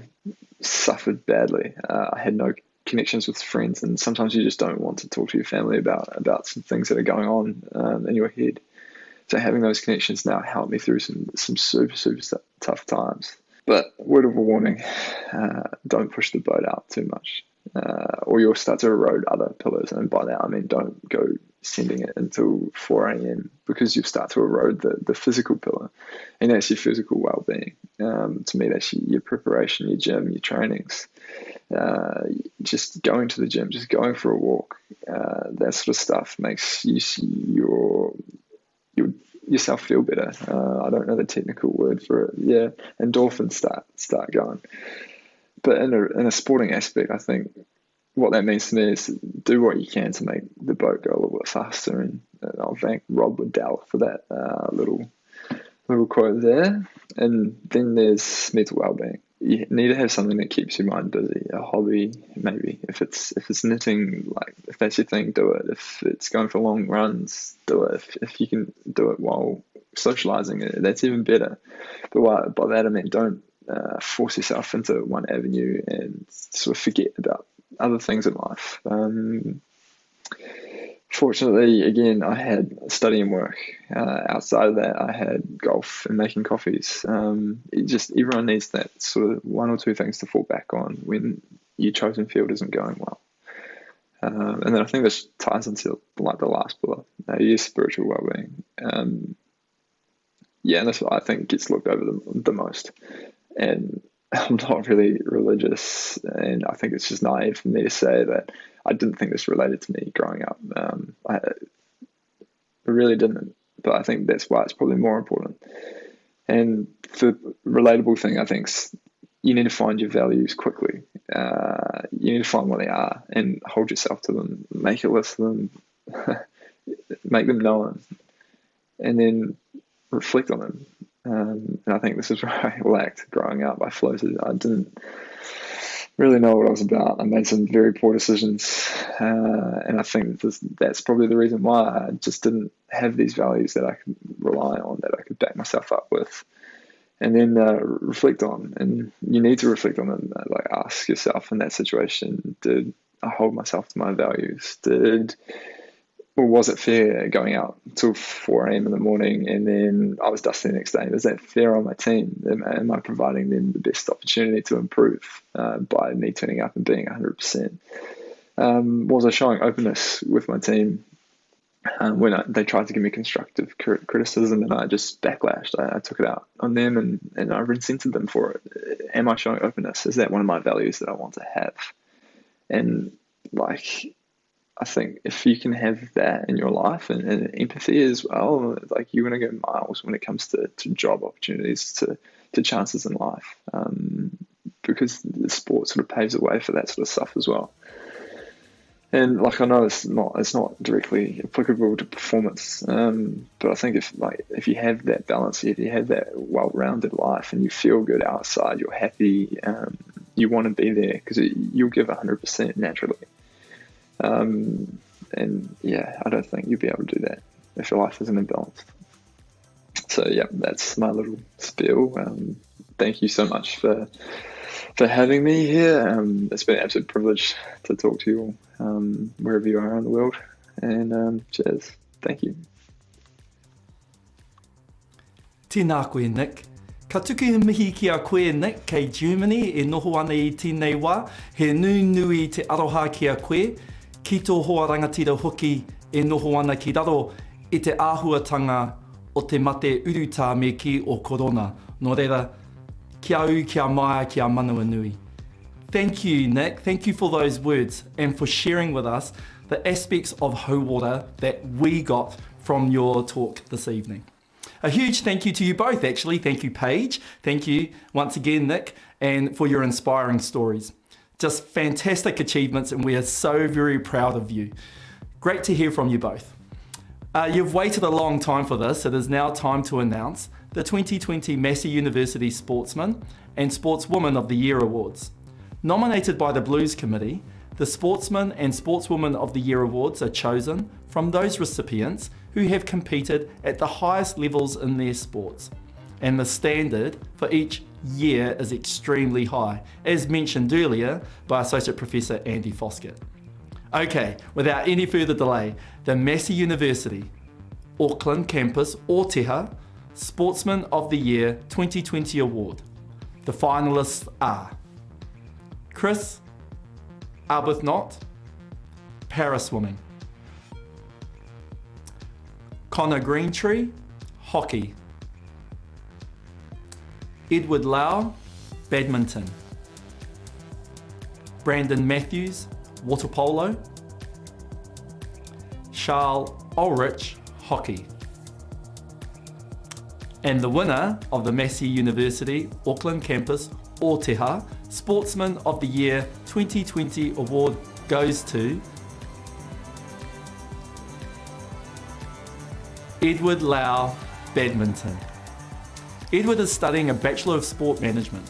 suffered badly. I had no connections with friends, and sometimes you just don't want to talk to your family about some things that are going on in your head. So having those connections now helped me through some super, super tough times. But word of a warning, don't push the boat out too much, or you'll start to erode other pillars. And by that, I mean, don't go sending it until 4 a.m. because you start to erode the physical pillar, and that's your physical well-being. To me, that's your preparation, your gym, your trainings, just going to the gym, just going for a walk. That sort of stuff makes yourself feel better. I don't know the technical word for it. Yeah, endorphins start going. But in a sporting aspect, I think what that means to me is do what you can to make the boat go a little bit faster. And I'll thank Rob Waddell for that little quote there. And then there's mental well-being. You need to have something that keeps your mind busy, a hobby, maybe. If it's knitting, like if that's your thing, do it. If it's going for long runs, do it. If you can do it while socializing, that's even better. But by that I mean don't force yourself into one avenue and sort of forget about other things in life. Fortunately, again, I had study and work. Outside of that, I had golf and making coffees. Everyone needs that sort of one or two things to fall back on when your chosen field isn't going well. And then I think this ties into like the last pillar, your spiritual well-being. And that's what I think gets looked over the most. And I'm not really religious, and I think it's just naive for me to say that I didn't think this related to me growing up. I really didn't, but I think that's why it's probably more important. And the relatable thing, I think, is you need to find your values quickly. You need to find what they are and hold yourself to them, make a list of them, make them known, and then reflect on them. And I think this is where I lacked growing up. I floated. I didn't really know what I was about. I made some very poor decisions. And I think that's probably the reason why I just didn't have these values that I could rely on, that I could back myself up with. And then reflect on. And you need to reflect on them. Like ask yourself in that situation, did I hold myself to my values? Or was it fair going out until 4 a.m. in the morning and then I was dusty the next day? Is that fair on my team? Am I providing them the best opportunity to improve by me turning up and being 100%? Was I showing openness with my team when they tried to give me constructive criticism and I just backlashed? I took it out on them and I resented them for it. Am I showing openness? Is that one of my values that I want to have? And I think if you can have that in your life and empathy as well, like you're going to go miles when it comes to job opportunities, to chances in life, because the sport sort of paves the way for that sort of stuff as well. And I know it's not directly applicable to performance, but I think if you have that balance, if you have that well-rounded life and you feel good outside, you're happy, you want to be there because you'll give 100% naturally. I don't think you'll be able to do that if your life isn't imbalanced. So that's my little spiel. Thank you so much for having me here. It's been an absolute privilege to talk to you all, wherever you are in the world. And cheers. Thank you. Tēnā koe, Nick. Ka tuku mihi ki a koe, Nick, kei Germany e noho ana I tēnei wā. He nui te aroha ki a koe. Ki tō hoa rangatira hoki e noho ana ki raro I te āhuatanga o te mate urutā me ki o korona. Nō reira, kia au, kia mai, kia manua nui. Thank you, Nick. Thank you for those words and for sharing with us the aspects of Hauora that we got from your talk this evening. A huge thank you to you both, actually. Thank you, Paige. Thank you once again, Nick, and for your inspiring stories. Just fantastic achievements, and we are so very proud of you. Great to hear from you both. You've waited a long time for this. It is now time to announce the 2020 Massey University Sportsman and Sportswoman of the Year Awards. Nominated by the Blues Committee, the Sportsman and Sportswoman of the Year Awards are chosen from those recipients who have competed at the highest levels in their sports. And the standard for each year is extremely high, as mentioned earlier by Associate Professor Andy Foskett. Okay, without any further delay, the Massey University, Auckland Campus Ōteha Sportsman of the Year 2020 Award. The finalists are Chris Arbuthnot, Paraswimming; Connor Greentree, Hockey; Edward Lau, Badminton; Brandon Matthews, Water Polo; Charles Ulrich, Hockey. And the winner of the Massey University Auckland Campus Ōteha Sportsman of the Year 2020 Award goes to Edward Lau, Badminton. Edward is studying a Bachelor of Sport Management.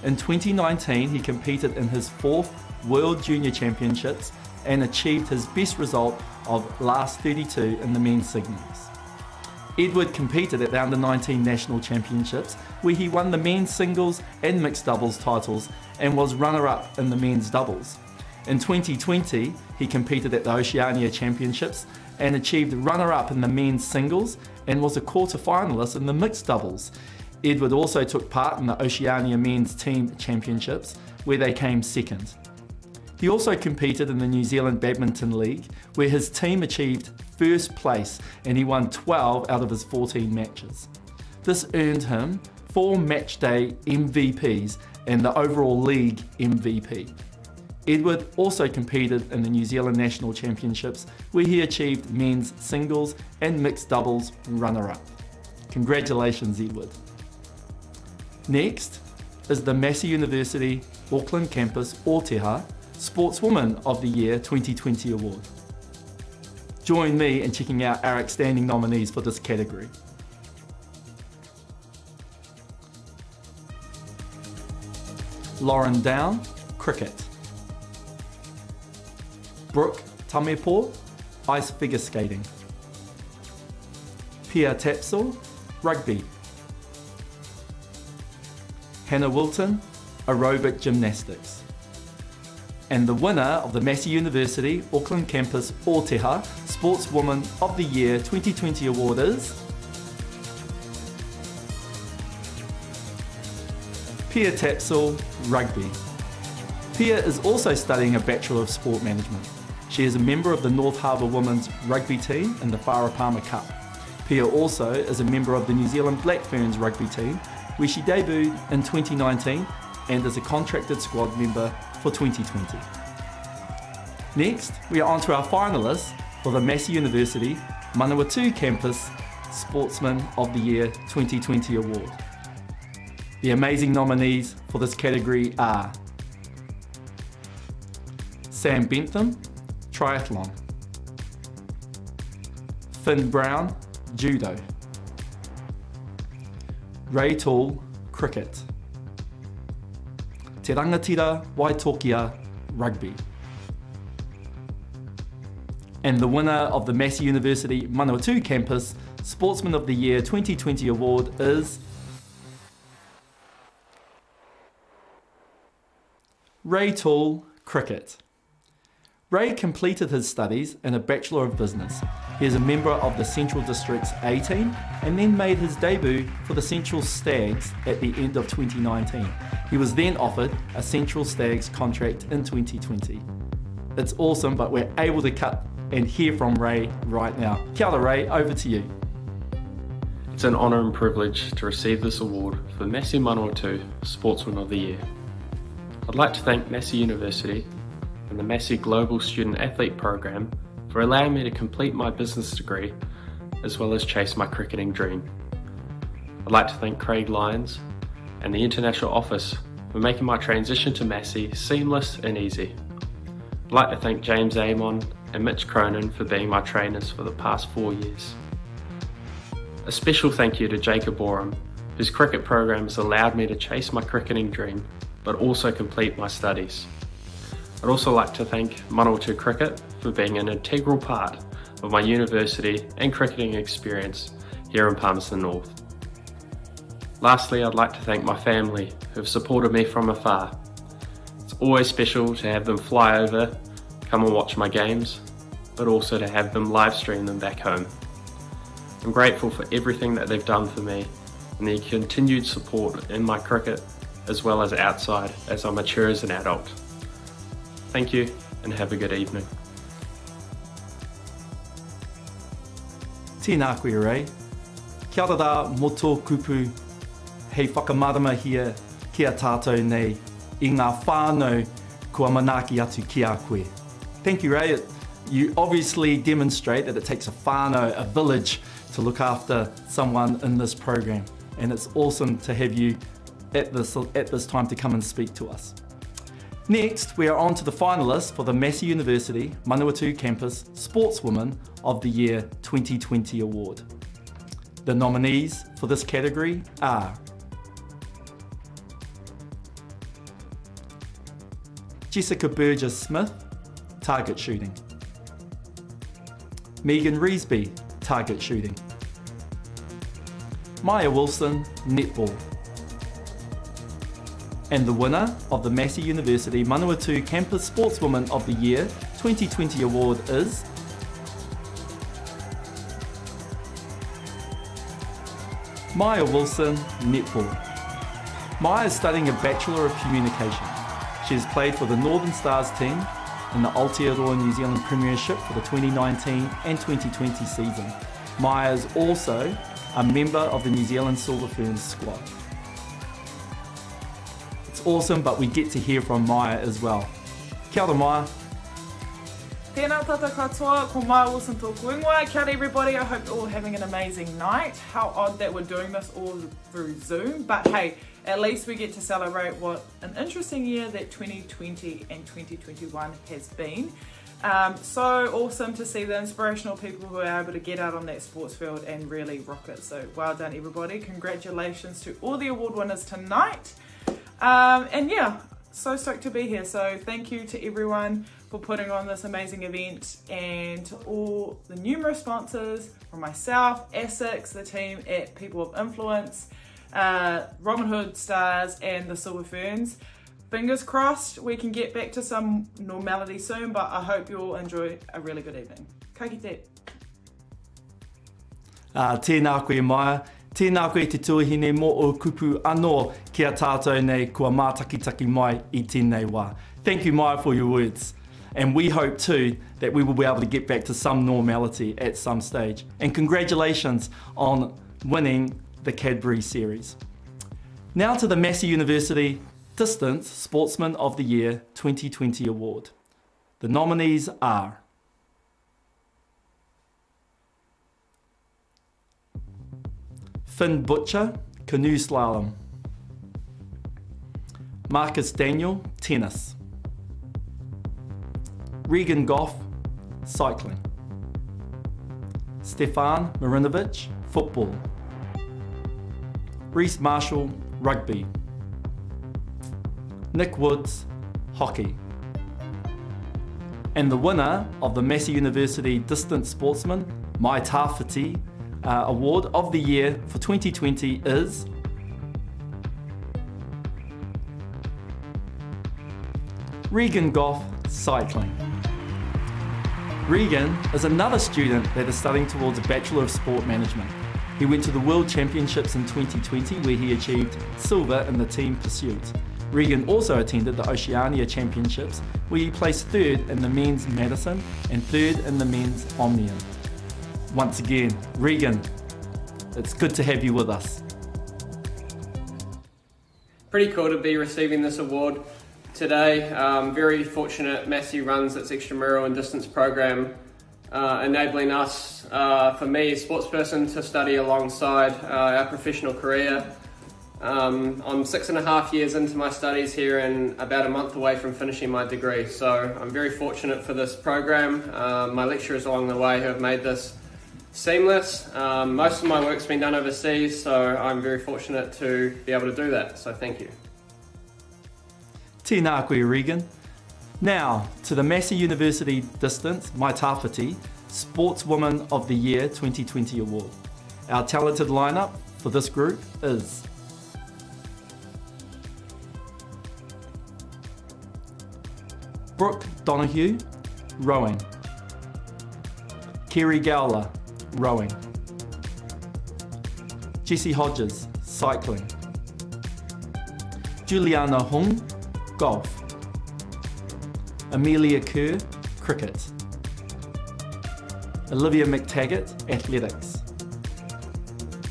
In 2019, he competed in his 4th World Junior Championships and achieved his best result of last 32 in the men's singles. Edward competed at the Under-19 National Championships, where he won the men's singles and mixed doubles titles and was runner-up in the men's doubles. In 2020, he competed at the Oceania Championships and achieved runner-up in the men's singles and was a quarter-finalist in the mixed doubles. Edward also took part in the Oceania Men's Team Championships, where they came second. He also competed in the New Zealand Badminton League, where his team achieved first place and he won 12 out of his 14 matches. This earned him 4 matchday MVPs and the overall league MVP. Edward also competed in the New Zealand National Championships, where he achieved men's singles and mixed doubles runner-up. Congratulations, Edward. Next is the Massey University Auckland Campus Ōteha Sportswoman of the Year 2020 Award. Join me in checking out our outstanding nominees for this category. Lauren Down, Cricket. Brooke Tamepo, Ice Figure Skating. Pia Tapsell, Rugby. Hannah Wilton, Aerobic Gymnastics. And the winner of the Massey University Auckland Campus Ōteha Sportswoman of the Year 2020 Award is Pia Tapsell, Rugby. Pia is also studying a Bachelor of Sport Management. She is a member of the North Harbour Women's Rugby team in the Whara Palmer Cup. Pia also is a member of the New Zealand Black Ferns rugby team, where she debuted in 2019 and is a contracted squad member for 2020. Next, we are on to our finalists for the Massey University Manawatu Campus Sportsman of the Year 2020 Award. The amazing nominees for this category are Sam Bentham, Triathlon; Finn Brown, Judo; Ray Tall, Cricket; Te Rangatira Waitokia, Rugby. And the winner of the Massey University Manawatu Campus Sportsman of the Year 2020 Award is Ray Tall, Cricket. Ray completed his studies in a Bachelor of Business. He is a member of the Central District's A team and then made his debut for the Central Stags at the end of 2019. He was then offered a Central Stags contract in 2020. It's awesome, but we're able to cut and hear from Ray right now. Kia ora, Ray, over to you. It's an honour and privilege to receive this award for Massey Manawatu Sportsman of the Year. I'd like to thank Massey University and the Massey Global Student Athlete Program for allowing me to complete my business degree as well as chase my cricketing dream. I'd like to thank Craig Lyons and the International Office for making my transition to Massey seamless and easy. I'd like to thank James Amon and Mitch Cronin for being my trainers for the past 4 years. A special thank you to Jacob Borum, whose cricket program has allowed me to chase my cricketing dream, but also complete my studies. I'd also like to thank Manawatu Cricket for being an integral part of my university and cricketing experience here in Palmerston North. Lastly, I'd like to thank my family who have supported me from afar. It's always special to have them fly over, come and watch my games, but also to have them live stream them back home. I'm grateful for everything that they've done for me and their continued support in my cricket as well as outside as I mature as an adult. Thank you and have a good evening. Tēnā koe rei. Kia ora rā mō tō kupu hei whakamarama hia kia tātou nei I ngā whānau kua manaaki atu ki a koe. Thank you, Ray. You obviously demonstrate that it takes a whānau, a village, to look after someone in this program. And it's awesome to have you at this time to come and speak to us. Next, we are on to the finalists for the Massey University Manawatu Campus Sportswoman of the Year 2020 Award. The nominees for this category are Jessica Burgess-Smith, target shooting. Megan Reesby, target shooting. Maya Wilson, netball. And the winner of the Massey University Manawatu Campus Sportswoman of the Year 2020 Award is Maya Wilson, netball. Maya is studying a Bachelor of Communication. She has played for the Northern Stars team in the Aotearoa New Zealand Premiership for the 2019 and 2020 season. Maya is also a member of the New Zealand Silver Ferns squad. It's awesome, but we get to hear from Maya as well. Kia ora, Maya. Tēnā tata katoa, ko Maya Wilson tōku ingoa. Kia ora everybody, I hope you're all having an amazing night. How odd that we're doing this all through Zoom, but hey, at least we get to celebrate what an interesting year that 2020 and 2021 has been. So awesome to see the inspirational people who are able to get out on that sports field and really rock it. So well done everybody. Congratulations to all the award winners tonight. And yeah, so stoked to be here. So thank you to everyone for putting on this amazing event and to all the numerous sponsors from myself, Essex, the team at People of Influence, Robin Hood Stars and the Silver Ferns. Fingers crossed we can get back to some normality soon, but I hope you all enjoy a really good evening. Ka kite. Tēnā koe Maya. Tēnā koe te tuahine mō o kupu anō kia tātou nei kua mātakitaki mai I tēnei wā. Thank you, Maya, for your words. And we hope too that we will be able to get back to some normality at some stage. And congratulations on winning the Cadbury Series. Now to the Massey University Distance Sportsman of the Year 2020 Award. The nominees are Finn Butcher, canoe slalom. Marcus Daniel, tennis. Regan Goff, cycling. Stefan Marinovic, football. Reese Marshall, rugby. Nick Woods, hockey. And the winner of the Massey University Distance Sportsman, Mai Tawhiti, Award of the Year for 2020 is Regan Goff, cycling. Regan is another student that is studying towards a Bachelor of Sport Management. He went to the World Championships in 2020 where he achieved silver in the team pursuit. Regan also attended the Oceania Championships where he placed third in the men's Madison and third in the men's Omnium. Once again, Regan, it's good to have you with us. Pretty cool to be receiving this award today. Very fortunate Massey runs its extramural and distance program, enabling us, for me, a sportsperson, to study alongside our professional career. I'm 6.5 years into my studies here and about a month away from finishing my degree, so I'm very fortunate for this program. My lecturers along the way who have made this seamless. Most of my work's been done overseas, so I'm very fortunate to be able to do that, so thank you. Tēnā koe, Regan. Now, to the Massey University Distance, Mai Tāwhiti, Sportswoman of the Year 2020 Award. Our talented lineup for this group is Brooke Donoghue, rowing. Kerry Gowler, rowing. Jessie Hodges, cycling. Juliana Hung, golf. Amelia Kerr, cricket. Olivia McTaggart, athletics.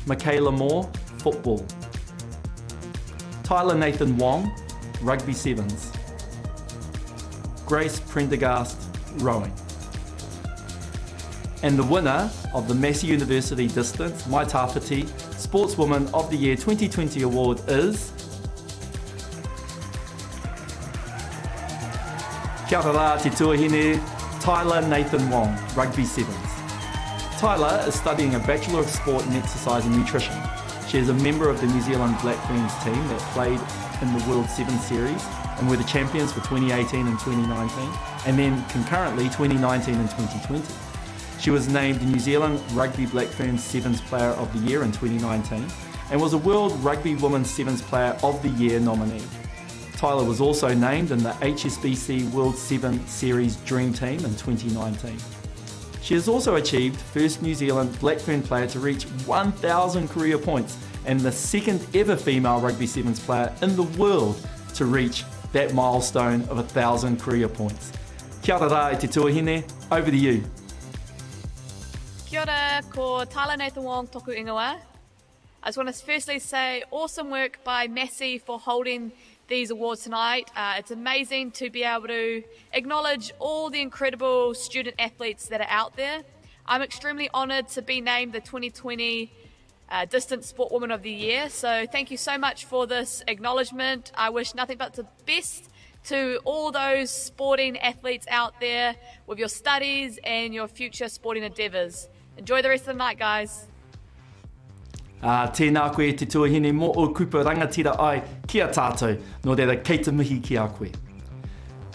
Michaela Moore, football. Tyler Nathan Wong, rugby sevens. Grace Prendergast, rowing. And the winner of the Massey University Distance Mai Tāwhiti Sportswoman of the Year 2020 Award is... Kia ora rā te tuahine, Tyler Nathan Wong, rugby sevens. Tyler is studying a Bachelor of Sport in Exercise and Nutrition. She is a member of the New Zealand Black Ferns team that played in the World Sevens Series and were the champions for 2018 and 2019, and then concurrently 2019 and 2020. She was named the New Zealand Rugby Black Ferns Sevens Player of the Year in 2019 and was a World Rugby Women's Sevens Player of the Year nominee. Tyler was also named in the HSBC World Seven Series Dream Team in 2019. She has also achieved first New Zealand Black Fern player to reach 1,000 career points and the second ever female Rugby Sevens player in the world to reach that milestone of 1,000 career points. Kia ora rā e te tuahine, over to you. Kia ora, ko Tyler Nathan Wong toku ingoa. I just want to firstly say awesome work by Massey for holding these awards tonight. It's amazing to be able to acknowledge all the incredible student athletes that are out there. I'm extremely honoured to be named the 2020 Distance Sportwoman of the Year. So thank you so much for this acknowledgement. I wish nothing but the best to all those sporting athletes out there with your studies and your future sporting endeavours. Enjoy the rest of the night, guys. Tēnā koe te tuahine mo o kupa rangatira ai kia tātou, no reira kei te mihi ki a koe.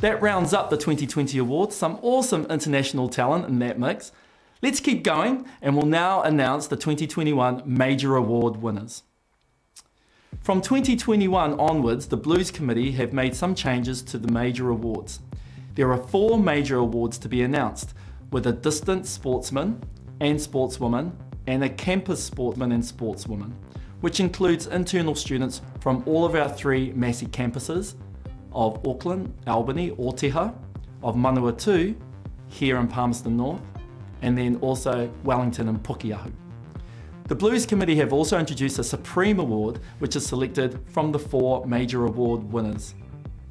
That rounds up the 2020 awards, some awesome international talent in that mix. Let's keep going and we'll now announce the 2021 Major Award winners. From 2021 onwards, the Blues Committee have made some changes to the major awards. There are 4 major awards to be announced, with a Distance Sportsman and Sportswoman and a Campus Sportsman and Sportswoman, which includes internal students from all of our 3 Massey campuses of Auckland, Albany, Ōteha, of Manawatu, here in Palmerston North, and then also Wellington and Pukeahu. The Blues Committee have also introduced a Supreme Award, which is selected from the 4 major award winners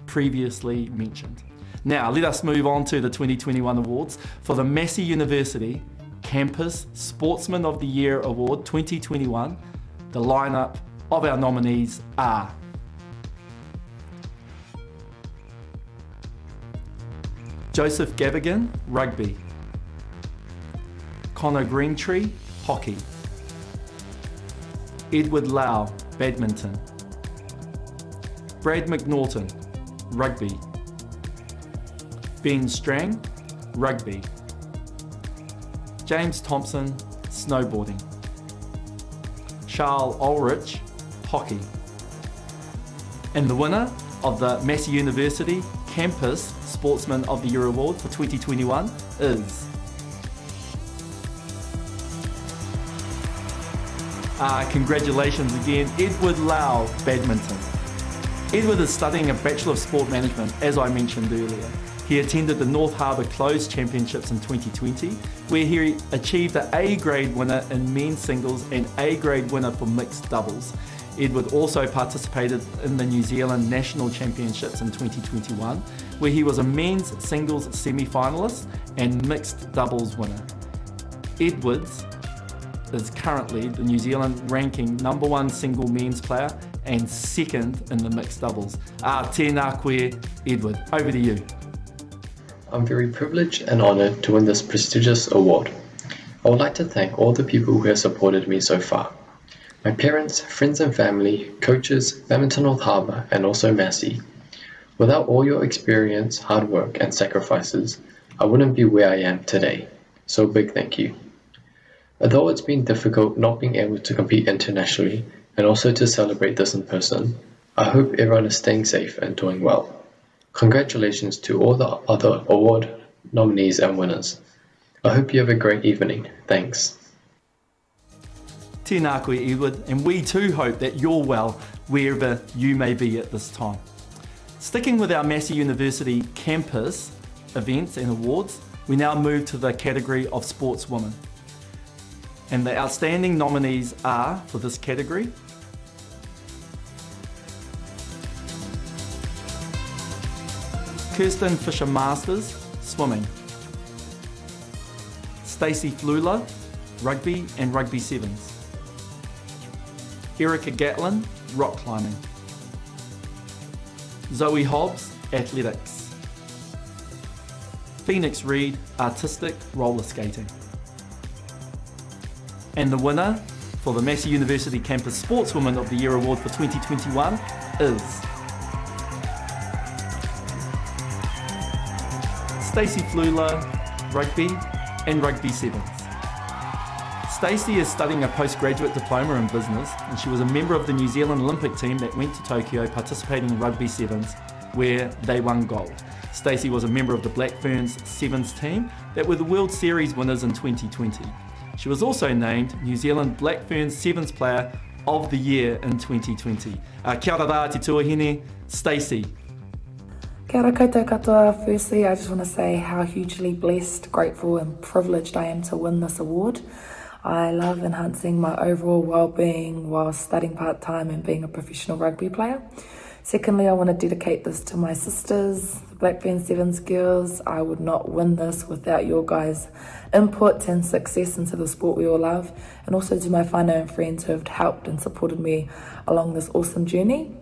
previously mentioned. Now, let us move on to the 2021 awards for the Massey University Campus Sportsman of the Year Award 2021. The lineup of our nominees are Joseph Gavigan, rugby. Connor Greentree, hockey. Edward Lau, badminton. Brad McNaughton, rugby. Ben Strang, rugby. James Thompson, snowboarding. Charles Ulrich, hockey. And the winner of the Massey University Campus Sportsman of the Year Award for 2021 is... congratulations again, Edward Lau, badminton. Edward is studying a Bachelor of Sport Management, as I mentioned earlier. He attended the North Harbour Closed Championships in 2020, where he achieved the A-grade winner in men's singles and A-grade winner for mixed doubles. Edward also participated in the New Zealand National Championships in 2021, where he was a men's singles semi-finalist and mixed doubles winner. Edwards is currently the New Zealand ranking #1 single men's player and second in the mixed doubles. Tēnā koe, Edward, over to you. I'm very privileged and honoured to win this prestigious award. I would like to thank all the people who have supported me so far. My parents, friends and family, coaches, Badminton North Harbour, and also Massey. Without all your experience, hard work, and sacrifices, I wouldn't be where I am today. So big thank you. Although it's been difficult not being able to compete internationally and also to celebrate this in person, I hope everyone is staying safe and doing well. Congratulations to all the other award nominees and winners. I hope you have a great evening. Thanks. Tēnā koe, Edward, and we too hope that you're well wherever you may be at this time. Sticking with our Massey University campus events and awards, we now move to the category of sportswomen. And the outstanding nominees are, for this category, Kirsten Fisher-Masters, swimming. Stacey Flula, rugby and rugby sevens. Erica Gatlin, rock climbing. Zoe Hobbs, athletics. Phoenix Reed, artistic roller skating. And the winner for the Massey University Campus Sportswoman of the Year Award for 2021 is Stacey Flula, rugby and rugby sevens. Stacey is studying a postgraduate diploma in business, and she was a member of the New Zealand Olympic team that went to Tokyo participating in rugby sevens, where they won gold. Stacey was a member of the Black Ferns sevens team that were the World Series winners in 2020. She was also named New Zealand Black Ferns Sevens Player of the Year in 2020. Kia ora rā te tuahine, Stacey. Kia ora koutou katoa. Firstly, I just want to say how hugely blessed, grateful and privileged I am to win this award. I love enhancing my overall well-being while studying part-time and being a professional rugby player. Secondly, I want to dedicate this to my sisters, the Black Ferns Sevens girls. I would not win this without your guys' input and success into the sport we all love. And also to my whānau and friends who have helped and supported me along this awesome journey.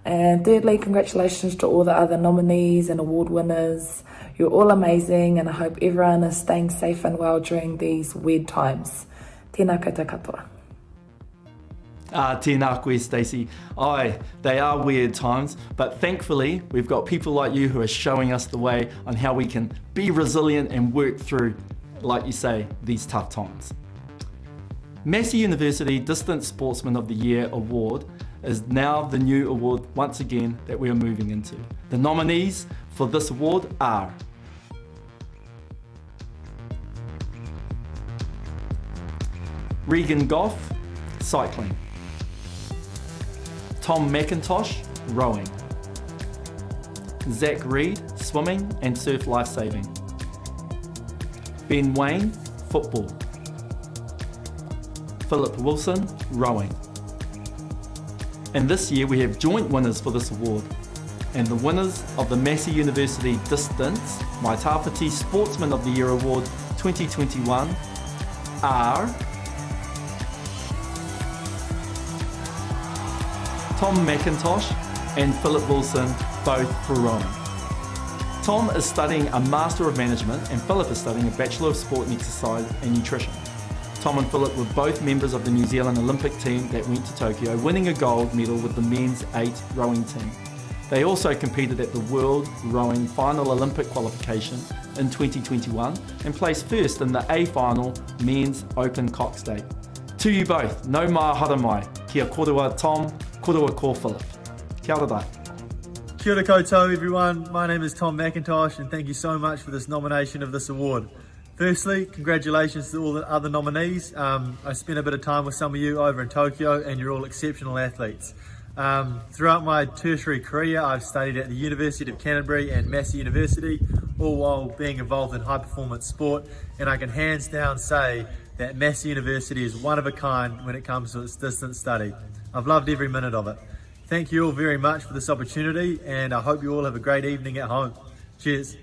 And thirdly, congratulations to all the other nominees and award winners. You're all amazing, and I hope everyone is staying safe and well during these weird times. Tēnā koutou katoa. Tēnā koe, Stacey. Aye, they are weird times, but thankfully we've got people like you who are showing us the way on how we can be resilient and work through, like you say, these tough times. Massey University Distance Sportsman of the Year Award is now the new award once again that we are moving into. The nominees for this award are Regan Goff, cycling. Tom McIntosh, rowing. Zach Reed, swimming and surf lifesaving. Ben Wayne, football. Philip Wilson, rowing. And this year we have joint winners for this award. And the winners of the Massey University Distance Mai Tāwhiti Sportsman of the Year Award 2021 are Tom McIntosh and Philip Wilson, both for rowing. Tom is studying a Master of Management and Philip is studying a Bachelor of Sport and Exercise and Nutrition. Tom and Philip were both members of the New Zealand Olympic team that went to Tokyo, winning a gold medal with the men's 8 rowing team. They also competed at the World Rowing Final Olympic qualification in 2021 and placed first in the A Final Men's Open Cox Day. To you both, no mā hara mai, kia korua Tom, korua ko Philip. Kia ora rā. Kia ora koutou everyone, my name is Tom McIntosh and thank you so much for this nomination of this award. Firstly, congratulations to all the other nominees. I spent a bit of time with some of you over in Tokyo and you're all exceptional athletes. Throughout my tertiary career, I've studied at the University of Canterbury and Massey University, all while being involved in high performance sport, and I can hands down say that Massey University is one of a kind when it comes to its distance study. I've loved every minute of it. Thank you all very much for this opportunity and I hope you all have a great evening at home. Cheers.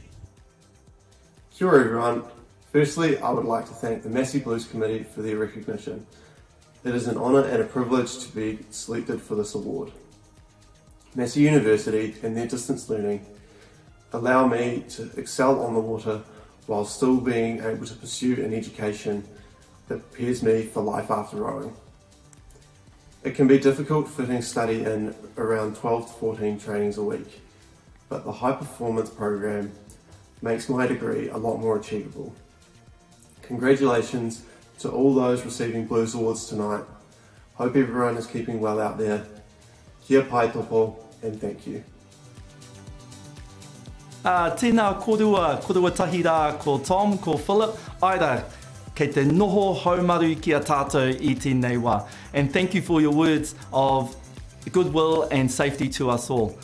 Kia ora everyone. Firstly, I would like to thank the Massey Blues Committee for their recognition. It is an honour and a privilege to be selected for this award. Massey University and their distance learning allow me to excel on the water while still being able to pursue an education that prepares me for life after rowing. It can be difficult fitting study in around 12 to 14 trainings a week, but the high performance program makes my degree a lot more achievable. Congratulations to all those receiving Blues Awards tonight. Hope everyone is keeping well out there. Kia pai topo, and thank you. Tēnā korua tahi rā, ko Tom, ko Philip, aira, kei te noho haumaru ki a tātou I tēnei wā. And thank you for your words of goodwill and safety to us all.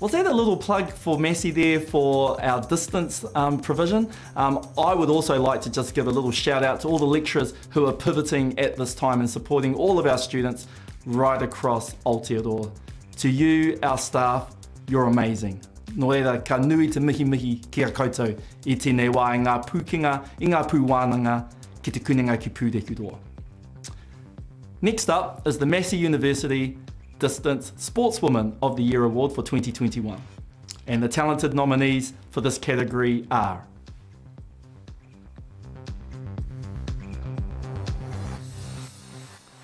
Was that a little plug for Massey there for our distance provision? I would also like to just give a little shout out to all the lecturers who are pivoting at this time and supporting all of our students right across Aotearoa. To you, our staff, you're amazing. Nō reira, ka nui te mihi mihi ki a koutou I tēnei wā I ngā pūkinga, I ngā pūwānanga ki te kuninga ki pūrehuroa. Next up is the Massey University Distance Sportswoman of the Year Award for 2021. And the talented nominees for this category are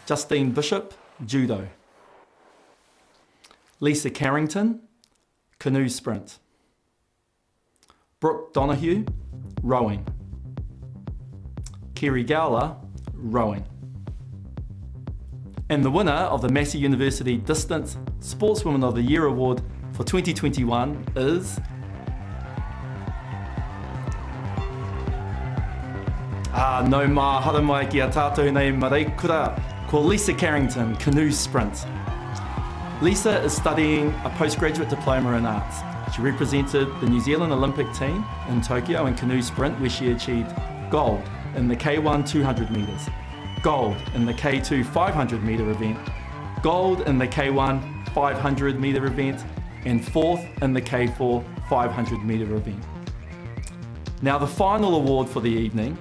Justine Bishop, Judo. Lisa Carrington, Canoe Sprint. Brooke Donahue, Rowing. Kerry Gowler, Rowing. And the winner of the Massey University Distance Sportswoman of the Year Award for 2021 is no mā hara mai ki a tātou nei mareikura, ko Lisa Carrington, Canoe Sprint. Lisa is studying a postgraduate diploma in arts. She represented the New Zealand Olympic team in Tokyo in canoe sprint, where she achieved gold in the K1 200 metres, gold in the K2 500 metre event, gold in the K1 500 metre event, and fourth in the K4 500 metre event. Now the final award for the evening,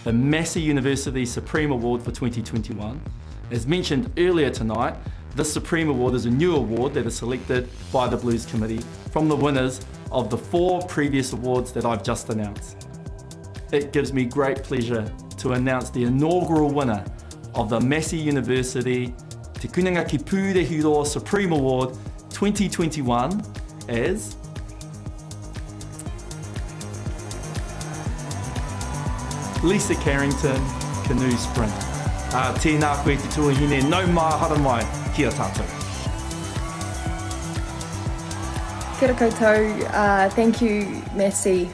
the Massey University Supreme Award for 2021. As mentioned earlier tonight, this Supreme Award is a new award that is selected by the Blues Committee from the winners of the 4 previous awards that I've just announced. It gives me great pleasure to announce the inaugural winner of the Massey University Te Kuninga ki Pūrehuroa Supreme Award 2021 as Lisa Carrington, Canoe Sprint. Tēnā koe te tuahine, nau mā hara mai, kia tātou. Kia ora koutou. Thank you, Massey,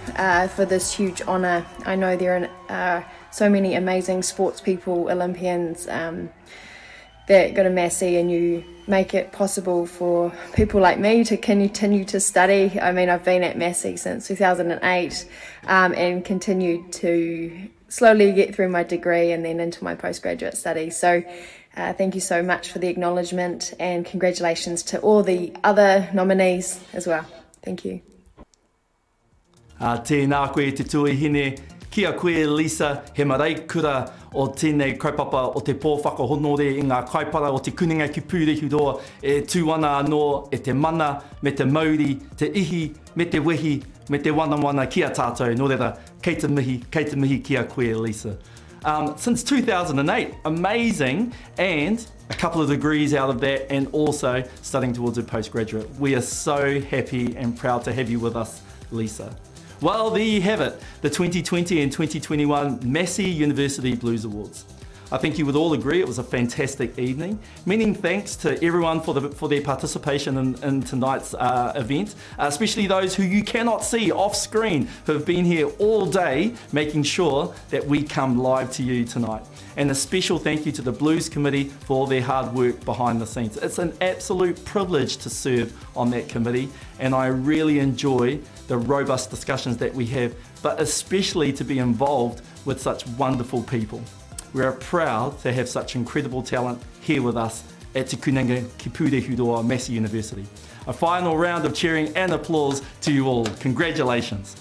for this huge honour. I know there are so many amazing sports people, Olympians, that go to Massey, and you make it possible for people like me to continue to study. I mean, I've been at Massey since 2008 and continued to slowly get through my degree and then into my postgraduate studies. So thank you so much for the acknowledgement, and congratulations to all the other nominees as well. Thank you. Tēnā koe te tuahine, kia koe Lisa, he maraikura o tēnei kaupapa o te pōwhakahonore I ngā kaipara o te kuninga ki Pūrehuroa e tūwana anō e te mana, me te mauri, te ihi, me te wehi, me te wana kia tātou, nō reira, kei te mihi kia koe Lisa. Since 2008, amazing, and a couple of degrees out of that, and also studying towards a postgraduate. We are so happy and proud to have you with us, Lisa. Well, there you have it, the 2020 and 2021 Massey University Blues Awards. I think you would all agree it was a fantastic evening. Many thanks to everyone for their participation in tonight's event, especially those who you cannot see off screen, who have been here all day making sure that we come live to you tonight. And a special thank you to the Blues Committee for all their hard work behind the scenes. It's an absolute privilege to serve on that committee, and I really enjoy the robust discussions that we have, but especially to be involved with such wonderful people. We are proud to have such incredible talent here with us at Te Kuninga ki Pūrehuroa Massey University. A final round of cheering and applause to you all. Congratulations.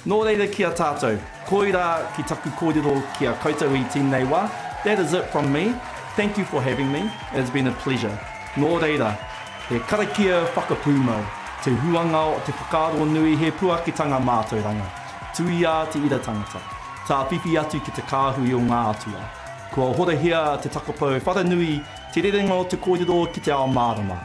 Nō reira kia tātou. Koira ki taku kōrero kia koutou I tēnei wā. That is it from me. Thank you for having me. It has been a pleasure. Nō reira, he karakia whakapūmau. Te huanga o te whakaaro nui he puakitanga mātauranga. Tuia te ira tangata. tā whiwhi atu ki te kāhui o ngā atua. Kua horahia te takapau wharanui, te rerenga o te kōrero ki te ao marama.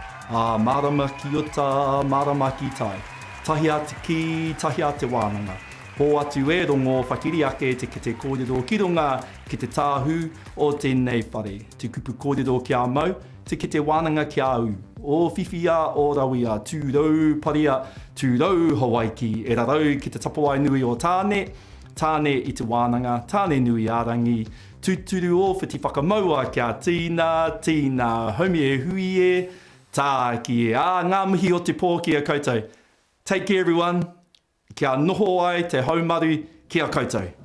Marama ki ota, marama ki tai. Tahi a te ki, tahi a te wānanga. Hō atu e rongo whakiri ake te ki te kōrero ki runga ki te tāhu o tēnei whare. Te kupu kōrero ki a mau, te ki te wānanga ki a u. O whiwhia, o rawia, tūrau paria, tūrau Hawaiki, e rarau ki te tapawai nui o tāne, tāne i te wānanga, tāne nui ārangi, tūturu o whiti whakamaua kia tīna, tīna, haumi e hui e, tā ki e ngā mihi o te pō kia koutou. Take care everyone, kia noho ai te haumaru, kia koutou.